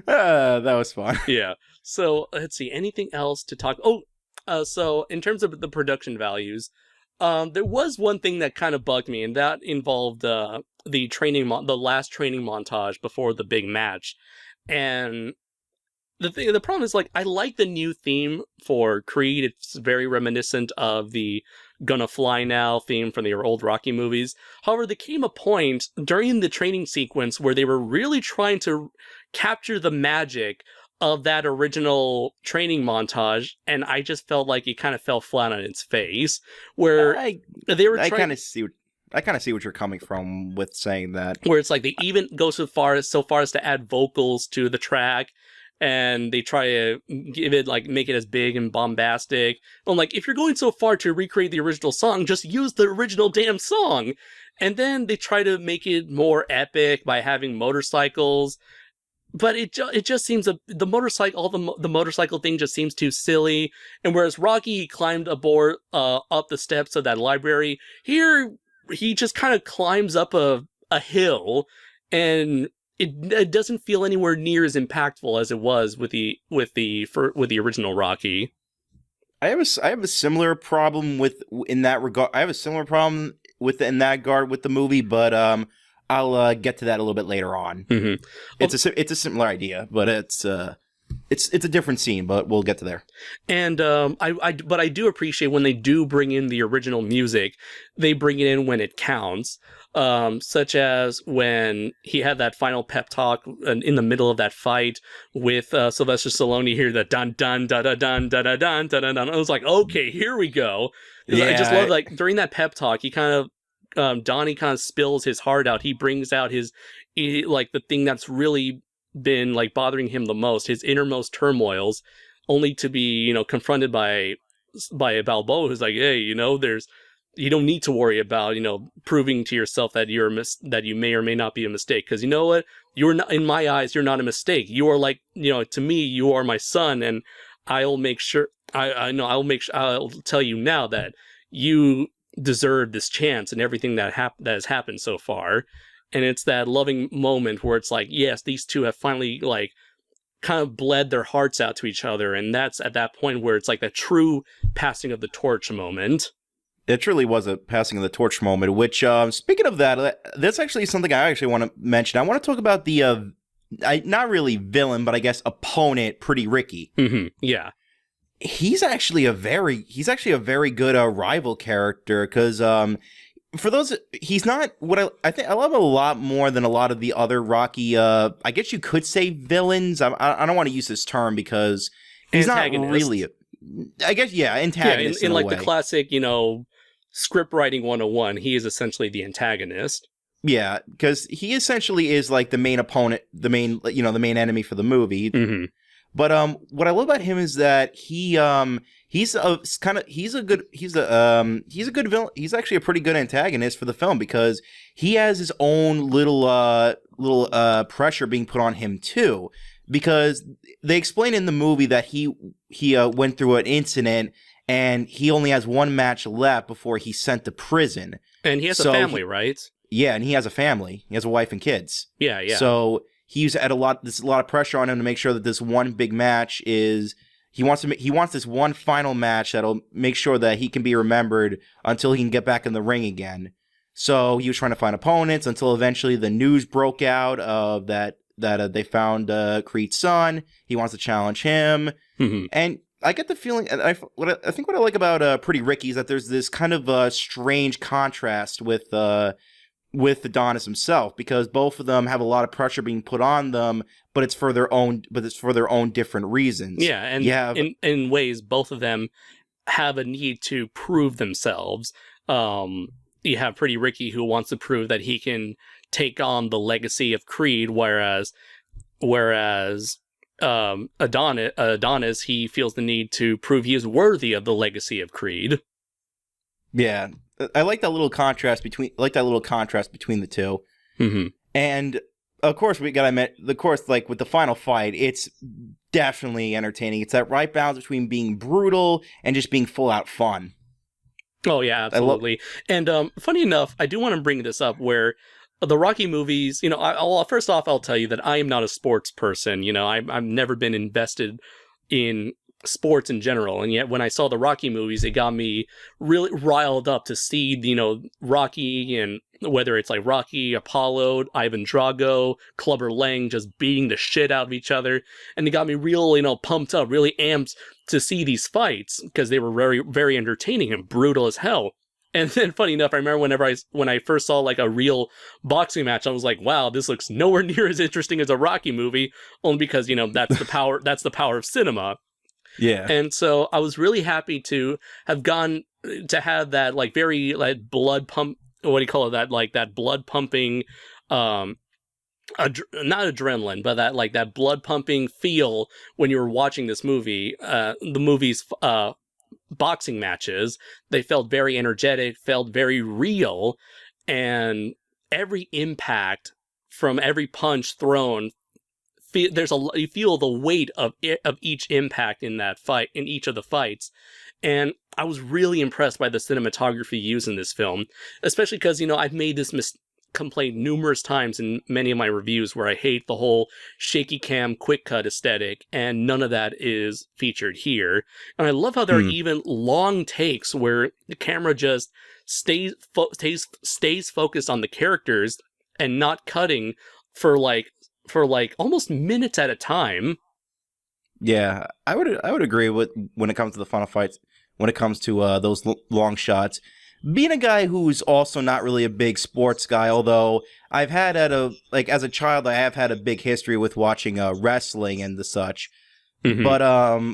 Speaker 2: That was fun.
Speaker 1: Yeah. So let's see. Anything else to talk? So in terms of the production values, there was one thing that kind of bugged me, and that involved the last training montage before the big match. And the problem is, like, I like the new theme for Creed. It's very reminiscent of the Gonna Fly Now theme from the old Rocky movies. However, there came a point during the training sequence where they were really trying to capture the magic of that original training montage, and I just felt like it kind of fell flat on its face. Where I kind of see what you're coming from with saying that. Where it's like they even go so far as to add vocals to the track, and they try to make it as big and bombastic. I'm like, if you're going so far to recreate the original song, just use the original damn song. And then they try to make it more epic by having motorcycles. But it just seems the motorcycle thing just seems too silly. And whereas Rocky climbed aboard up the steps of that library, here he just kind of climbs up a hill, and it doesn't feel anywhere near as impactful as it was with the original Rocky. I have a similar problem in that regard. I have a similar problem with the movie, but I'll get to that a little bit later on. Mm-hmm. It's a similar idea, but it's a different scene, but we'll get to there. And I do appreciate when they do bring in the original music. They bring it in when it counts, such as when he had that final pep talk in the middle of that fight with Sylvester Stallone. You hear that dun dun da da dun da da dun da da dun. I was like, okay, here we go. Yeah. I just love, like, during that pep talk, he kind of Donnie kind of spills his heart out. He brings out the thing that's really been like bothering him the most, his innermost turmoils, only to be confronted by Balboa, who's like, hey, there's you don't need to worry about, proving to yourself that that you may or may not be a mistake. Because you know what? You're not, in my eyes, you're not a mistake. You are like, to me, you are my son, and I'll make sure, I know, I'll tell you now that you deserve this chance and everything that has happened so far. And it's that loving moment where it's like, yes, these two have finally, like, kind of bled their hearts out to each other. And that's at that point where it's like the true passing of the torch moment.
Speaker 2: It truly was a passing of the torch moment, which, speaking of that, that's actually something I actually want to mention. I want to talk about the, not really villain, but I guess opponent, Pretty Ricky.
Speaker 1: Mm-hmm. Yeah.
Speaker 2: He's actually a very good rival character, because, for those, he's not what I think I love a lot more than a lot of the other Rocky, I guess you could say villains. I don't want to use this term because he's not really, I guess, antagonist.
Speaker 1: Yeah, in like the classic, script writing 101, he is essentially the antagonist.
Speaker 2: Yeah, because he essentially is like the main opponent, the main enemy for the movie.
Speaker 1: Mm-hmm.
Speaker 2: But what I love about him is that he's a good villain. He's actually a pretty good antagonist for the film, because he has his own little pressure being put on him too. Because they explain in the movie that he went through an incident and he only has one match left before he's sent to prison.
Speaker 1: And he has a family, right?
Speaker 2: Yeah, and he has a family. He has a wife and kids.
Speaker 1: Yeah.
Speaker 2: So he's had a lot of pressure on him to make sure that this one big match is. He wants this one final match that'll make sure that he can be remembered until he can get back in the ring again. So he was trying to find opponents until eventually the news broke out of that they found Creed's son. He wants to challenge him,
Speaker 1: mm-hmm.
Speaker 2: and I get the feeling, and I think what I like about Pretty Ricky is that there's this kind of strange contrast with Adonis himself, because both of them have a lot of pressure being put on them, but it's for their own different reasons.
Speaker 1: Yeah, and in ways both of them have a need to prove themselves. You have Pretty Ricky, who wants to prove that he can take on the legacy of Creed, whereas Adonis, he feels the need to prove he is worthy of the legacy of Creed.
Speaker 2: Yeah, I like that little contrast between the two.
Speaker 1: Mm-hmm.
Speaker 2: And of course, like with the final fight, it's definitely entertaining. It's that right balance between being brutal and just being full out fun.
Speaker 1: Oh yeah, absolutely. And funny enough, I do want to bring this up where the Rocky movies, first off, I'll tell you that I am not a sports person. I've never been invested in sports in general, and yet when I saw the Rocky movies, it got me really riled up to see, Rocky, and whether it's like Rocky, Apollo, Ivan Drago, Clubber Lang just beating the shit out of each other, and it got me real, pumped up, really amped to see these fights, because they were very, very entertaining and brutal as hell. And then, funny enough, I remember when I first saw like a real boxing match, I was like, "Wow, this looks nowhere near as interesting as a Rocky movie." Only because that's the power. That's the power of cinema.
Speaker 2: Yeah.
Speaker 1: And so I was really happy to have gone to have that like very like blood pump. What do you call it? That like that blood pumping, not adrenaline, but that blood pumping feel when you were watching this movie. The movie's boxing matches, they felt very energetic, felt very real, and every impact from every punch thrown, you feel the weight of each impact in that fight, in each of the fights. And I was really impressed by the cinematography used in this film, especially because I've made this complaint numerous times in many of my reviews where I hate the whole shaky cam quick cut aesthetic, and none of that is featured here. And I love how there are even long takes where the camera just stays focused on the characters and not cutting for almost minutes at a time.
Speaker 2: Yeah, I would agree with when it comes to the final fights, when it comes to those long shots. Being a guy who's also not really a big sports guy, although I've had as a child, I have had a big history with watching wrestling and the such.
Speaker 1: Mm-hmm.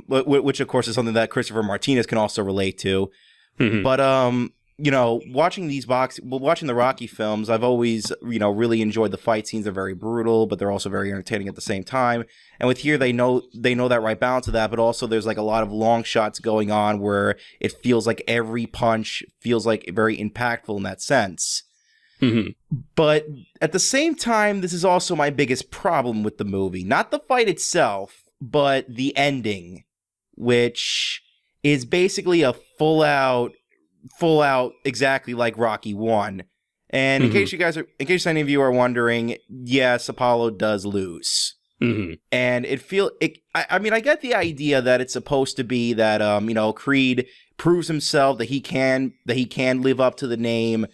Speaker 2: But which of course is something that Christopher Martinez can also relate to.
Speaker 1: Mm-hmm.
Speaker 2: But watching watching the Rocky films, I've always, really enjoyed the fight scenes. They're very brutal, but they're also very entertaining at the same time. And with here, they know that right balance of that, but also there's like a lot of long shots going on where it feels like every punch feels like very impactful in that sense.
Speaker 1: Mm-hmm.
Speaker 2: But at the same time, this is also my biggest problem with the movie. Not the fight itself, but the ending, which is basically a full out exactly like Rocky 1. And in case any of you are wondering, yes, Apollo does lose.
Speaker 1: Mm-hmm.
Speaker 2: And I get the idea that it's supposed to be that Creed proves himself that he can live up to the name.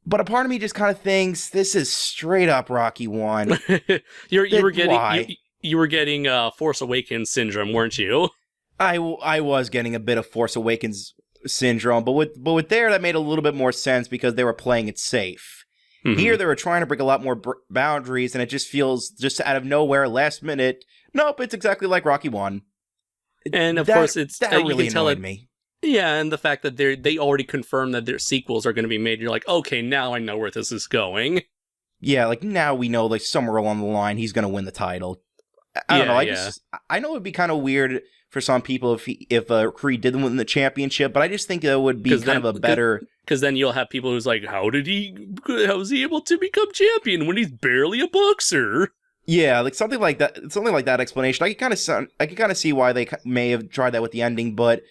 Speaker 2: But a part of me just kind of thinks this is straight up Rocky 1.
Speaker 1: you were getting Force Awakens syndrome, weren't you?
Speaker 2: I was getting a bit of Force Awakens syndrome, but with there that made a little bit more sense because they were playing it safe.
Speaker 1: Mm-hmm.
Speaker 2: Here they were trying to break a lot more boundaries, and it just feels just out of nowhere, last minute. Nope, it's exactly like Rocky 1.
Speaker 1: And of course, it's
Speaker 2: that
Speaker 1: you
Speaker 2: really
Speaker 1: can tell
Speaker 2: annoyed me.
Speaker 1: Yeah, and the fact that they already confirmed that their sequels are going to be made, you're like, okay, now I know where this is going.
Speaker 2: Yeah, like now we know, like somewhere along the line, he's going to win the title. I don't know. I know it'd be kind of weird for some people if Creed didn't win the championship, but I just think that would be kind of a better.
Speaker 1: Because then you'll have people who's like, how is he able to become champion when he's barely a boxer?
Speaker 2: Yeah, like something like that explanation. I can kind of see why they may have tried that with the ending, but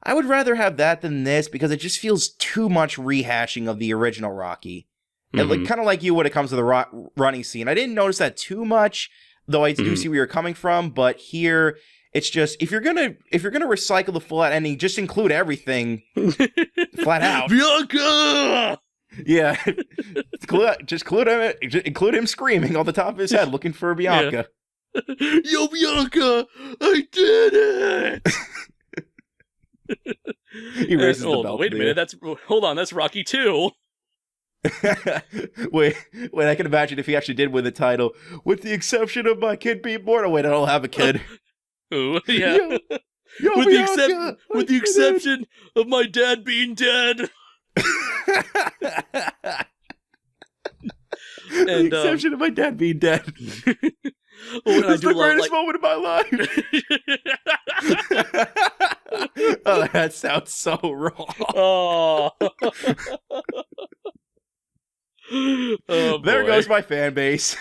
Speaker 2: I would rather have that than this because it just feels too much rehashing of the original Rocky. And like, kind of like you when it comes to the running scene. I didn't notice that too much, though I do see where you're coming from. But here, it's just if you're gonna recycle the full out ending, just include everything flat out.
Speaker 1: Bianca!
Speaker 2: Yeah, just include him screaming on the top of his head, looking for Bianca.
Speaker 1: Yeah. Yo, Bianca, I did it!
Speaker 2: He raises the belt.
Speaker 1: Wait a minute, that's Rocky 2.
Speaker 2: wait, I can imagine if he actually did win the title, with the exception of my kid being born. Oh wait, I don't have a kid.
Speaker 1: Ooh, yeah.
Speaker 2: Yo,
Speaker 1: with the exception of my dad being dead.
Speaker 2: And the exception of my dad being dead. That's the greatest moment of my life. Oh, that sounds so wrong.
Speaker 1: Oh. Oh,
Speaker 2: there goes my fan base.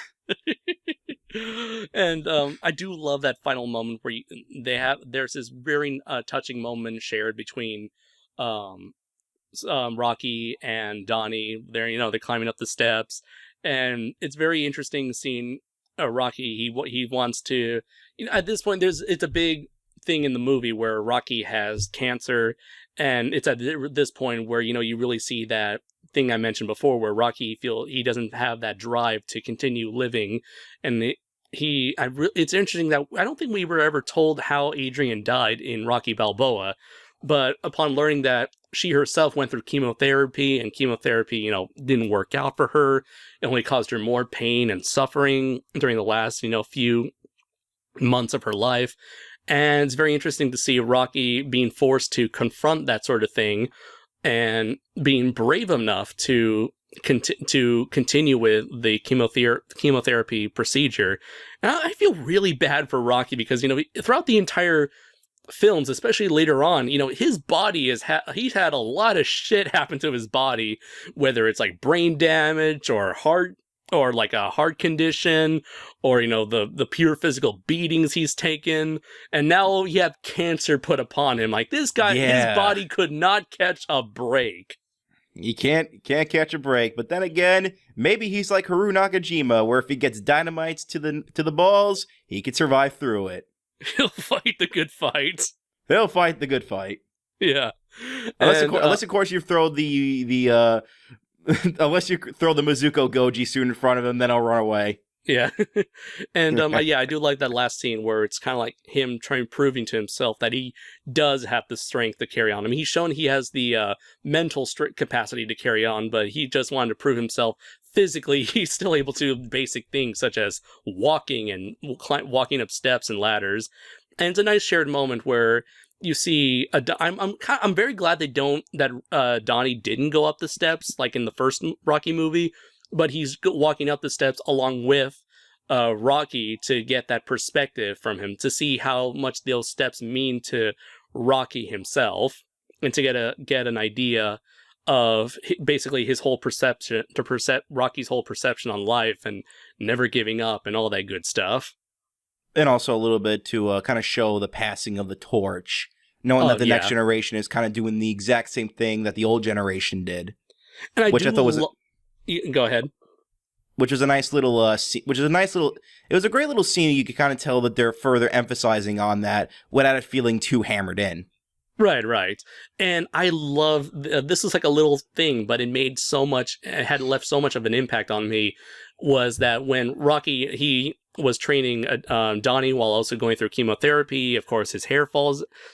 Speaker 1: And I do love that final moment where there's this very touching moment shared between Rocky and Donnie. They're climbing up the steps, and it's very interesting seeing Rocky. He wants to, at this point it's a big thing in the movie where Rocky has cancer, and it's at this point where you really see that thing I mentioned before, where Rocky he doesn't have that drive to continue living, and it's interesting that I don't think we were ever told how Adrian died in Rocky Balboa, but upon learning that she herself went through chemotherapy, and chemotherapy, didn't work out for her, it only caused her more pain and suffering during the last, few months of her life. And it's very interesting to see Rocky being forced to confront that sort of thing and being brave enough to continue with the chemotherapy procedure. And I feel really bad for Rocky because, throughout the entire films, especially later on, his body he's had a lot of shit happen to his body, whether it's like brain damage or like a heart condition, or the pure physical beatings he's taken, and now he had cancer put upon him. Like, this guy, his body could not catch a break.
Speaker 2: He can't catch a break. But then again, maybe he's like Haru Nakajima, where if he gets dynamites to the balls, he can survive through it.
Speaker 1: He'll fight the good fight.
Speaker 2: He'll fight the good fight.
Speaker 1: Yeah.
Speaker 2: Unless of course you throw the unless you throw the Mizuko Goji suit in front of him, then I'll run away.
Speaker 1: Yeah. And I do like that last scene where it's kind of like him proving to himself that he does have the strength to carry on. I mean, he's shown he has the mental capacity to carry on, but he just wanted to prove himself physically. He's still able to do basic things such as walking and walking up steps and ladders. And it's a nice shared moment where you see, I'm very glad that Donnie didn't go up the steps like in the first Rocky movie, but he's walking up the steps along with Rocky to get that perspective from him, to see how much those steps mean to Rocky himself, and to get an idea of basically his whole perception, Rocky's whole perception on life and never giving up and all that good stuff.
Speaker 2: And also a little bit to kind of show the passing of the torch, knowing that the next generation is kind of doing the exact same thing that the old generation did.
Speaker 1: And I go ahead.
Speaker 2: Which was a nice little it was a great little scene. You could kind of tell that they're further emphasizing on that without it feeling too hammered in.
Speaker 1: Right. And I love, this is like a little thing, but it had left so much of an impact on me, was that when Rocky, he was training Donnie while also going through chemotherapy, of course his hair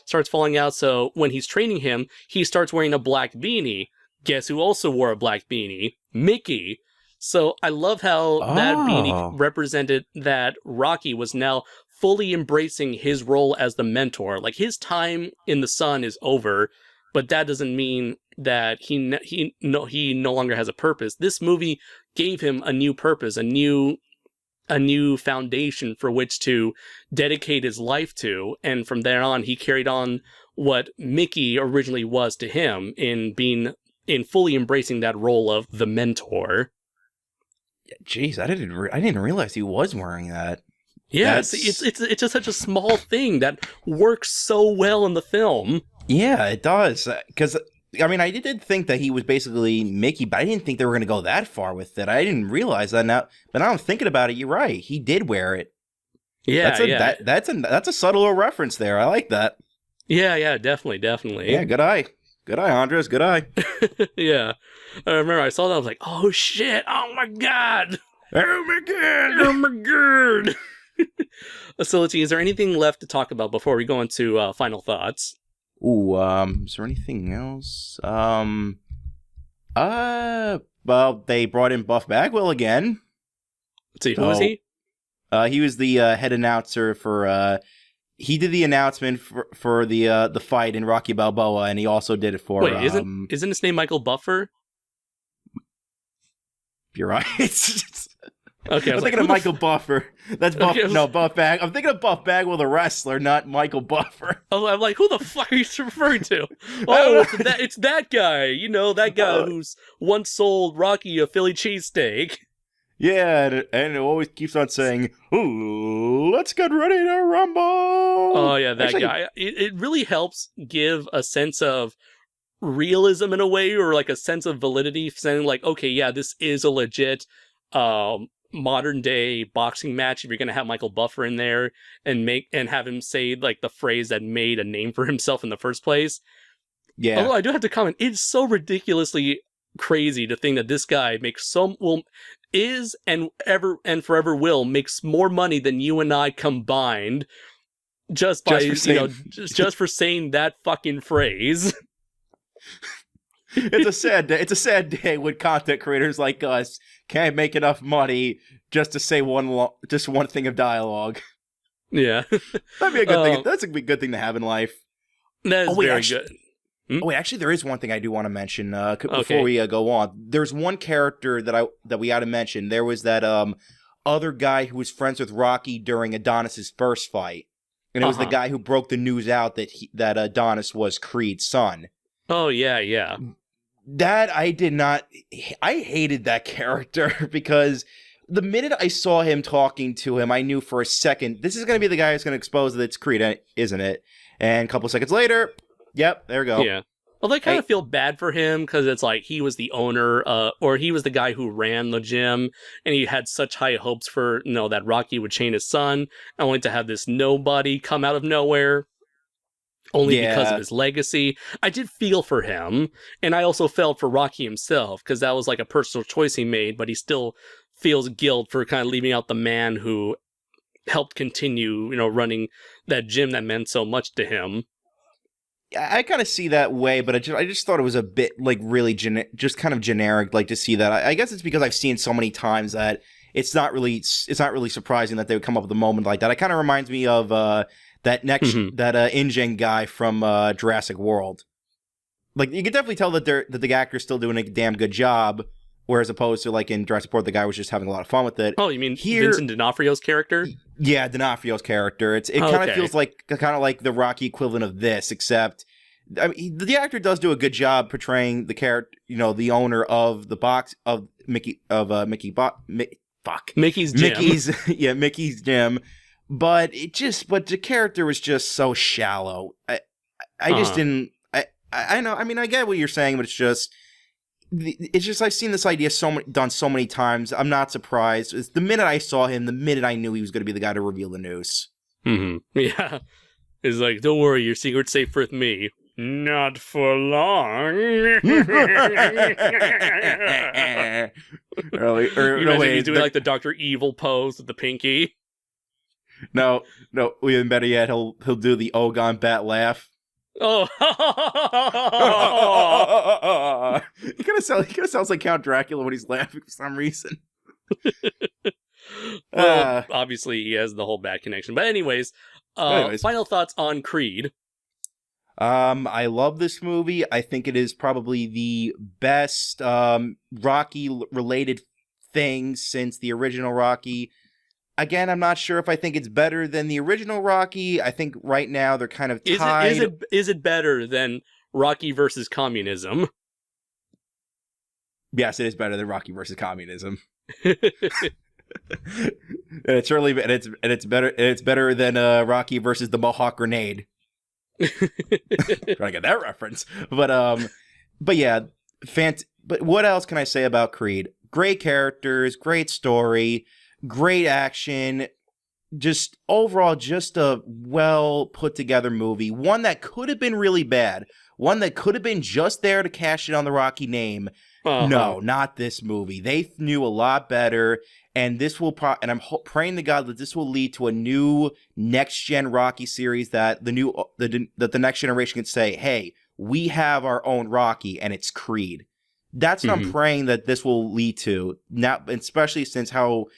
Speaker 1: starts falling out, so when he's training him, he starts wearing a black beanie. Guess who also wore a black beanie? Mickey. So I love how that beanie represented that Rocky was now fully embracing his role as the mentor. Like, his time in the sun is over, but that doesn't mean that he no longer has a purpose. This movie gave him a new purpose, a new foundation for which to dedicate his life to, and from there on he carried on what Mickey originally was to him in fully embracing that role of the mentor.
Speaker 2: Jeez, I didn't realize he was wearing that.
Speaker 1: Yeah, it's just such a small thing that works so well in the film.
Speaker 2: Yeah, it does. Because, I mean, I did think that he was basically Mickey, but I didn't think they were going to go that far with it. I didn't realize that now. But now I'm thinking about it, you're right. He did wear it.
Speaker 1: Yeah,
Speaker 2: that's a subtle reference there. I like that.
Speaker 1: Yeah, definitely.
Speaker 2: Yeah, good eye. Good eye, Andres. Good eye.
Speaker 1: Yeah. I remember I saw that, I was like, oh shit, oh my god. Oh my god. So let's see, is there anything left to talk about before we go into final thoughts?
Speaker 2: Ooh, is there anything else? Well, they brought in Buff Bagwell again.
Speaker 1: Let's see, who is he?
Speaker 2: He was the head announcer for, he did the announcement for the fight in Rocky Balboa, and he also did it for...
Speaker 1: Wait, isn't his name Michael Buffer?
Speaker 2: You're right.
Speaker 1: Okay,
Speaker 2: I'm thinking of Michael Buffer. That's Buff. Okay, Buff Bag. I'm thinking of Buff Bagwell, the wrestler, not Michael Buffer.
Speaker 1: Oh, I'm like, who the fuck are you referring to? Oh, it's that guy. You know, that guy who's once sold Rocky a Philly cheesesteak.
Speaker 2: Yeah, and it always keeps on saying, "Ooh, let's get ready to rumble."
Speaker 1: Oh yeah, that guy. It really helps give a sense of realism in a way, or like a sense of validity, saying like, okay, yeah, this is a legit modern day boxing match if you're gonna have Michael Buffer in there and have him say like the phrase that made a name for himself in the first place.
Speaker 2: Yeah.
Speaker 1: Although I do have to comment, it's so ridiculously crazy to think that this guy is and forever will makes more money than you and I combined just for saying that fucking phrase.
Speaker 2: It's a sad day. It's a sad day when content creators like us can't make enough money just to say just one thing of dialogue.
Speaker 1: Yeah,
Speaker 2: that'd be a good thing. That's a good thing to have in life.
Speaker 1: That is very good.
Speaker 2: Oh wait, actually, there is one thing I do want to mention before we go on. There's one character that we ought to mention. There was that other guy who was friends with Rocky during Adonis's first fight, and it was the guy who broke the news out that Adonis was Creed's son.
Speaker 1: Oh yeah.
Speaker 2: That I hated that character because the minute I saw him talking to him, I knew for a second, this is going to be the guy who's going to expose that it's Creed, isn't it? And a couple seconds later, yep, there we go.
Speaker 1: Yeah. Well, they kind of feel bad for him because it's like he was the owner, or he was the guy who ran the gym, and he had such high hopes for, that Rocky would train his son, only to have this nobody come out of nowhere. Only because of his legacy. I did feel for him, and I also felt for Rocky himself, because that was like a personal choice he made, but he still feels guilt for kind of leaving out the man who helped continue, running that gym that meant so much to him.
Speaker 2: I kind of see that way, but I just thought it was a bit like really just kind of generic, like to see that. I guess it's because I've seen so many times that it's not really surprising that they would come up with a moment like that. It kind of reminds me of
Speaker 1: Mhm.
Speaker 2: InGen guy from Jurassic World. Like, you can definitely tell that the actor's still doing a damn good job, whereas opposed to like in Jurassic World, the guy was just having a lot of fun with it.
Speaker 1: Oh, you mean
Speaker 2: Here,
Speaker 1: Vincent D'Onofrio's character?
Speaker 2: yeah, D'Onofrio's character. It
Speaker 1: Oh,
Speaker 2: kind of
Speaker 1: okay.
Speaker 2: feels like the Rocky equivalent of this, except I mean, the actor does do a good job portraying the character, the owner of the box of
Speaker 1: Mickey's gym.
Speaker 2: Mickey's yeah, Mickey's gym. But the character was just so shallow. I just
Speaker 1: Uh-huh.
Speaker 2: didn't. I know. I mean, I get what you're saying, but it's just I've seen this idea done so many times. I'm not surprised. It's the minute I saw him, the minute I knew he was going to be the guy to reveal the news.
Speaker 1: Yeah. It's like, don't worry, your secret's safe with me. Not for long.
Speaker 2: Early,
Speaker 1: You imagine
Speaker 2: wait,
Speaker 1: he's doing like the Dr. Evil pose with the pinky.
Speaker 2: no, even better yet, he'll do the Ogon bat laugh.
Speaker 1: Oh.
Speaker 2: He kind of sounds like Count Dracula when he's laughing for some reason.
Speaker 1: Well, obviously he has the whole bat connection. But anyways, final thoughts on Creed.
Speaker 2: I love this movie. I think it is probably the best Rocky related thing since the original Rocky. Again, I'm not sure if I think it's better than the original Rocky. I think right now they're kind of tied.
Speaker 1: Is it better than Rocky versus communism?
Speaker 2: Yes, it is better than Rocky versus communism. It's better than Rocky versus the Mohawk grenade. Trying to get that reference, but yeah, But what else can I say about Creed? Great characters, great story, great action. Just overall, just a well put together movie. One that could have been really bad. One that could have been just there to cash in on the Rocky name. No, not this movie. They knew a lot better, and this will and I'm praying to God that this will lead to a new next gen Rocky series that the next generation can say, "Hey, we have our own Rocky, and it's Creed." That's what I'm praying that this will lead to. Now, especially since how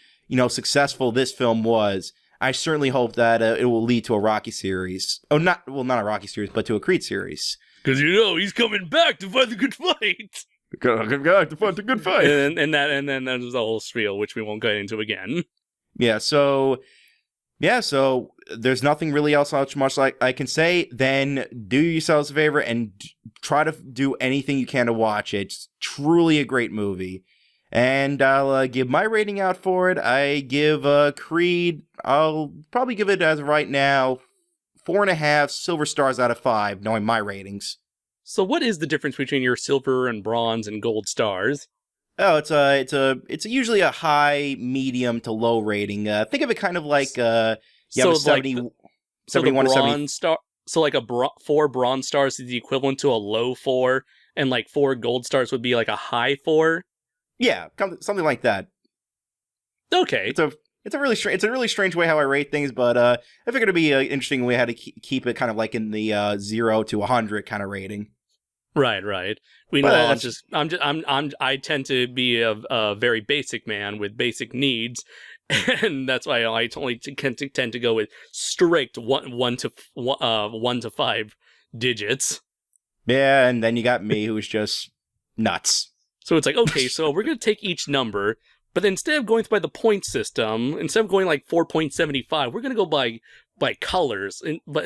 Speaker 2: successful this film was. I certainly hope that it will lead to a Rocky series. Oh, not a Rocky series, but to a Creed series.
Speaker 1: Because he's coming back to fight the good fight.
Speaker 2: To fight the good fight.
Speaker 1: And then there's the whole spiel, which we won't get into again.
Speaker 2: Yeah. So there's nothing really else much like I can say. Then do yourselves a favor and try to do anything you can to watch it. It's truly a great movie. And I'll give my rating out for it. I give Creed, I'll probably give it, as of right now, 4.5 silver stars out of 5, knowing my ratings.
Speaker 1: So what is the difference between your silver and bronze and gold stars?
Speaker 2: Oh, it's usually a high, medium to low rating. Think of it kind of like you have a 70, 71 to 70.
Speaker 1: So like 4 bronze stars is the equivalent to a low 4, and like 4 gold stars would be like a high 4.
Speaker 2: Yeah, something like that.
Speaker 1: Okay.
Speaker 2: It's a really strange way how I rate things, but I figured it'd be an interesting way how to keep it kind of like in the 0 to 100 kind of rating.
Speaker 1: Right. We know I tend to be a very basic man with basic needs, and that's why I only tend to go with strict 1 to 5 digits.
Speaker 2: Yeah, and then you got me, who's just nuts.
Speaker 1: So it's like, okay, so we're going to take each number, but then instead of going by the point system, instead of going like 4.75, we're going to go by colors.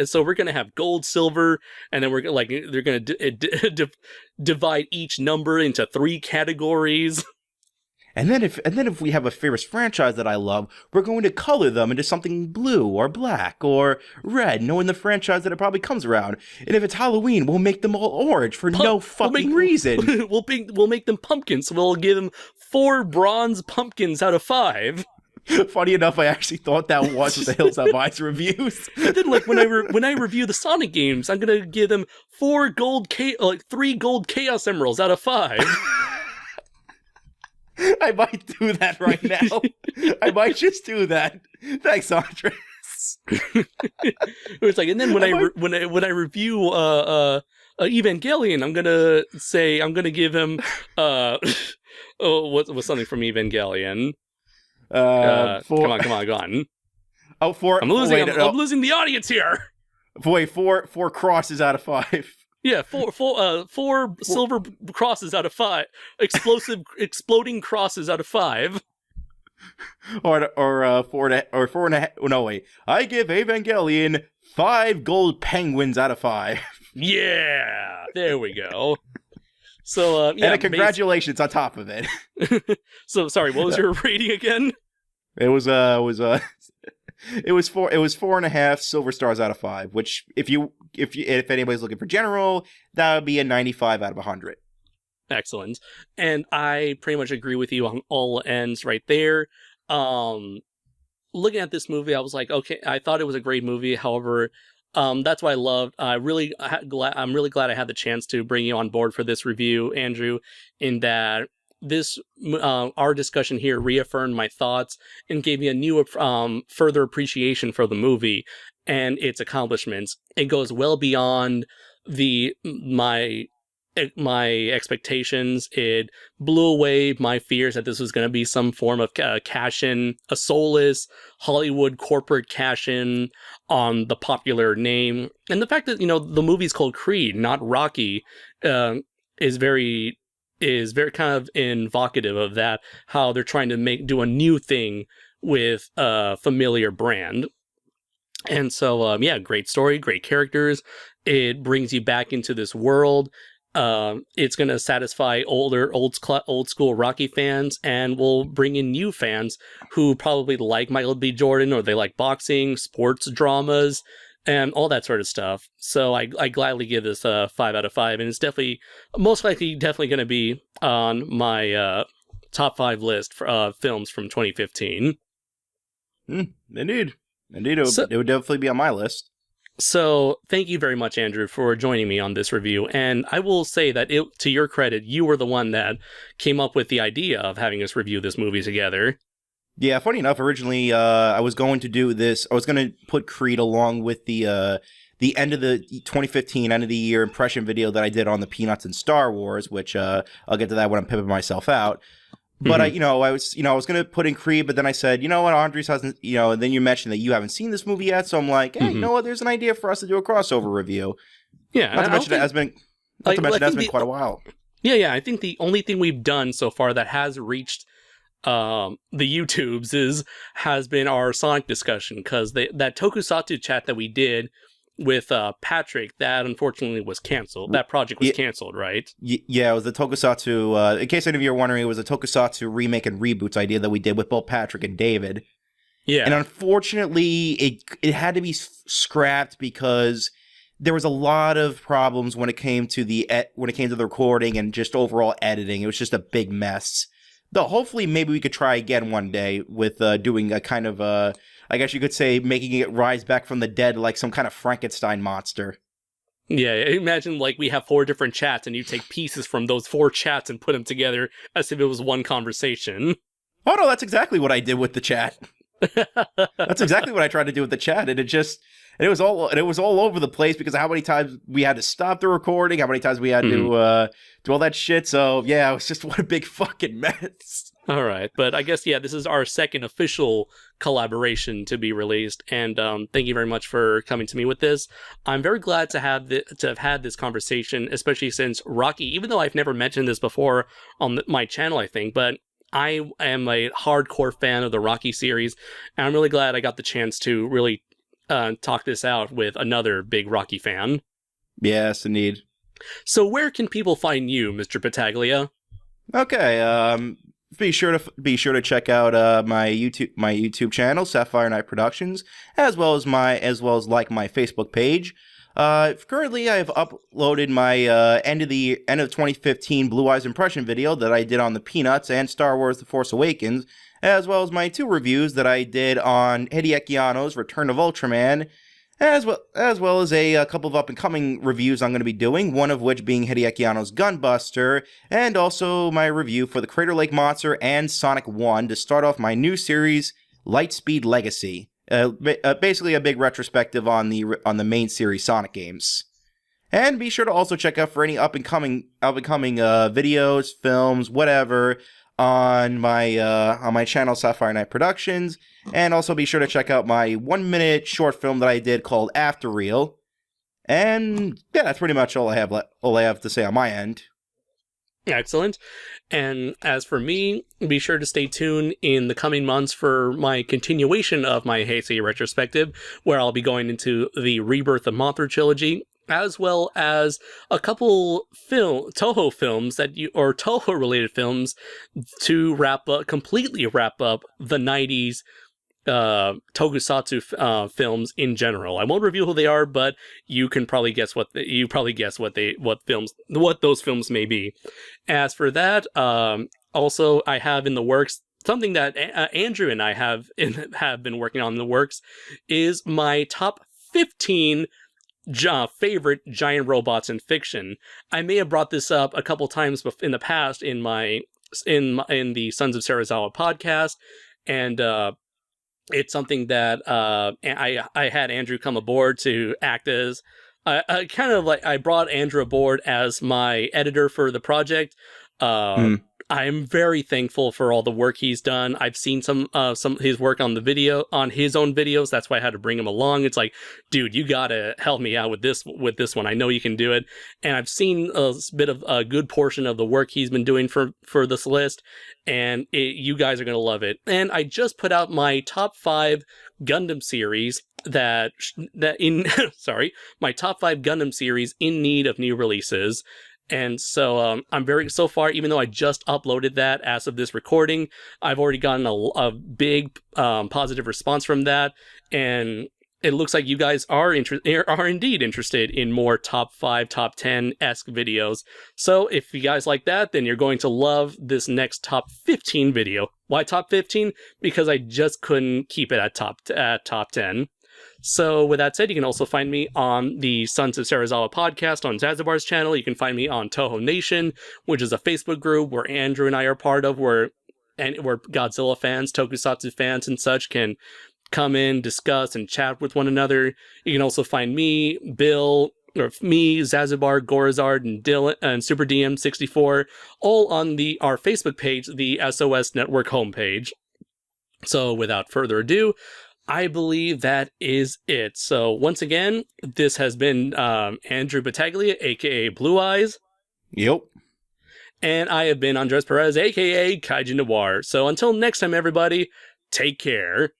Speaker 1: So we're going to have gold, silver, and then they're going to divide each number into 3 categories.
Speaker 2: And then if we have a famous franchise that I love, we're going to color them into something blue or black or red, knowing the franchise that it probably comes around. And if it's Halloween, we'll make them all orange for no fucking reason.
Speaker 1: We'll make them pumpkins. So we'll give them 4 bronze pumpkins out of 5.
Speaker 2: Funny enough, I actually thought that was what the Hills Have Eyes reviews.
Speaker 1: And then, like when I review the Sonic games, I'm gonna give them 3 gold Chaos Emeralds out of 5.
Speaker 2: I might do that right now. I might just do that. Thanks, Andres.
Speaker 1: It's like, and then when I review Evangelion, I'm gonna give him what's something from Evangelion. Come on, go on.
Speaker 2: Oh, four.
Speaker 1: I'm losing.
Speaker 2: Wait,
Speaker 1: I'm losing the audience here.
Speaker 2: wait, four crosses out of 5.
Speaker 1: Yeah, four silver crosses out of 5. Exploding crosses out of 5.
Speaker 2: Or 4.5. No, wait. I give Evangelion 5 gold penguins out of 5.
Speaker 1: Yeah, there we go. So yeah,
Speaker 2: and a congratulations on top of it.
Speaker 1: So sorry, what was your rating again?
Speaker 2: It was 4.5 silver stars out of 5. Which, if anybody's looking for general, that would be a 95 out of 100.
Speaker 1: Excellent. And I pretty much agree with you on all ends right there. Looking at this movie, I was like, okay, I thought it was a great movie. However, that's what I loved. I'm really glad I had the chance to bring you on board for this review, Andrew, in that this our discussion here reaffirmed my thoughts and gave me a new further appreciation for the movie and its accomplishments. It goes well beyond my expectations. It blew away my fears that this was going to be some form of cash-in, a soulless Hollywood corporate cash-in on the popular name. And the fact that, the movie's called Creed, not Rocky, is very kind of evocative of that, how they're trying to do a new thing with a familiar brand. And so, yeah, great story, great characters. It brings you back into this world. It's going to satisfy old school Rocky fans, and will bring in new fans who probably like Michael B. Jordan, or they like boxing, sports dramas, and all that sort of stuff. So I gladly give this a 5 out of 5, and it's most likely going to be on my top 5 list for films from 2015.
Speaker 2: Indeed, it would definitely be on my list.
Speaker 1: So thank you very much, Andrew, for joining me on this review. And I will say that, to your credit, you were the one that came up with the idea of having us review this movie together.
Speaker 2: Yeah, funny enough, originally I was going to do this. I was going to put Creed along with the end of the 2015 end of the year impression video that I did on the Peanuts and Star Wars, which I'll get to that when I'm pimping myself out. But I was going to put in Creed, but then I said, you know what, Andres hasn't, and then you mentioned that you haven't seen this movie yet, so I'm like, hey, you know what, there's an idea for us to do a crossover review.
Speaker 1: Yeah,
Speaker 2: not to mention it has been quite a while.
Speaker 1: Yeah. I think the only thing we've done so far that has reached the YouTubes has been our Sonic discussion, because that Tokusatsu chat that we did with Patrick, that unfortunately was canceled. That project was canceled, right?
Speaker 2: Yeah, it was the Tokusatsu. In case any of you are wondering, it was a Tokusatsu remake and reboots idea that we did with both Patrick and David. Yeah, and unfortunately, it had to be scrapped because there was a lot of problems when it came to the recording and just overall editing. It was just a big mess. Though hopefully, maybe we could try again one day with doing a kind of I guess you could say, making it rise back from the dead like some kind of Frankenstein monster.
Speaker 1: Yeah, imagine we have 4 different chats, and you take pieces from those 4 chats and put them together as if it was one conversation.
Speaker 2: Oh no, that's exactly what I did with the chat. That's exactly what I tried to do with the chat, and it was all over the place because of how many times we had to stop the recording, how many times we had to do all that shit. So yeah, it was just what a big fucking mess.
Speaker 1: All right, but I guess, yeah, this is our second official collaboration to be released, and thank you very much for coming to me with this. I'm very glad to have had this conversation, especially since Rocky, even though I've never mentioned this before on my channel, I think, but I am a hardcore fan of the Rocky series, and I'm really glad I got the chance to really talk this out with another big Rocky fan.
Speaker 2: Yes, indeed.
Speaker 1: So where can people find you, Mr. Battaglia?
Speaker 2: Okay, be sure to check out my YouTube channel, Sapphire Night Productions, as well as my Facebook page. Currently, I have uploaded my end of 2015 BlueEyes impression video that I did on the Peanuts and Star Wars: The Force Awakens, as well as my 2 reviews that I did on Hideaki Anno's Return of Ultraman, as well as a couple of up-and-coming reviews I'm going to be doing, one of which being Hideaki Anno's Gunbuster, and also my review for the Crater Lake Monster and Sonic 1 to start off my new series, Lightspeed Legacy. Basically a big retrospective on the main series Sonic games. And be sure to also check out for any up-and-coming videos, films, whatever. on my channel Sapphire Night Productions, and also be sure to check out my 1-minute short film that I did called After Reel. And yeah, that's pretty much all I have to say on my end.
Speaker 1: Excellent. And as for me, be sure to stay tuned in the coming months for my continuation of my Heisei retrospective, where I'll be going into the Rebirth of Mothra trilogy, as well as a couple Toho films or Toho related films to completely wrap up the 90s tokusatsu films in general. I won't reveal who they are, but you can probably guess what those films may be. As for that, also I have in the works something that Andrew and I have been working on in the works is my top 15 favorite giant robots in fiction. I may have brought this up a couple times in the past in the Sons of Sarazawa podcast, and it's something that I had Andrew come aboard to act as. I brought Andrew aboard as my editor for the project. I'm very thankful for all the work he's done. I've seen some his work on his own videos. That's why I had to bring him along. It's like, dude, you gotta help me out with this one. I know you can do it. And I've seen a bit of a good portion of the work he's been doing for this list, and you guys are gonna love it. And I just put out my top 5 Gundam series my top 5 Gundam series in need of new releases. And so so far, even though I just uploaded that as of this recording, I've already gotten a big positive response from that. And it looks like you guys are indeed interested in more top 5, top 10-esque videos. So if you guys like that, then you're going to love this next top 15 video. Why top 15? Because I just couldn't keep it at top 10. So with that said, you can also find me on the Sons of Sarazawa podcast on Zazabar's channel. You can find me on Toho Nation, which is a Facebook group where Andrew and I are part of, where Godzilla fans, Tokusatsu fans, and such can come in, discuss, and chat with one another. You can also find me, Zazabar, Gorazard, and Dylan, and Super DM64, all on our Facebook page, the SOS Network homepage. So without further ado, I believe that is it. So once again, this has been Andrew Battaglia, aka BlueEyes.
Speaker 2: Yep.
Speaker 1: And I have been Andres Perez, aka Kaiju Noir. So until next time, everybody, take care.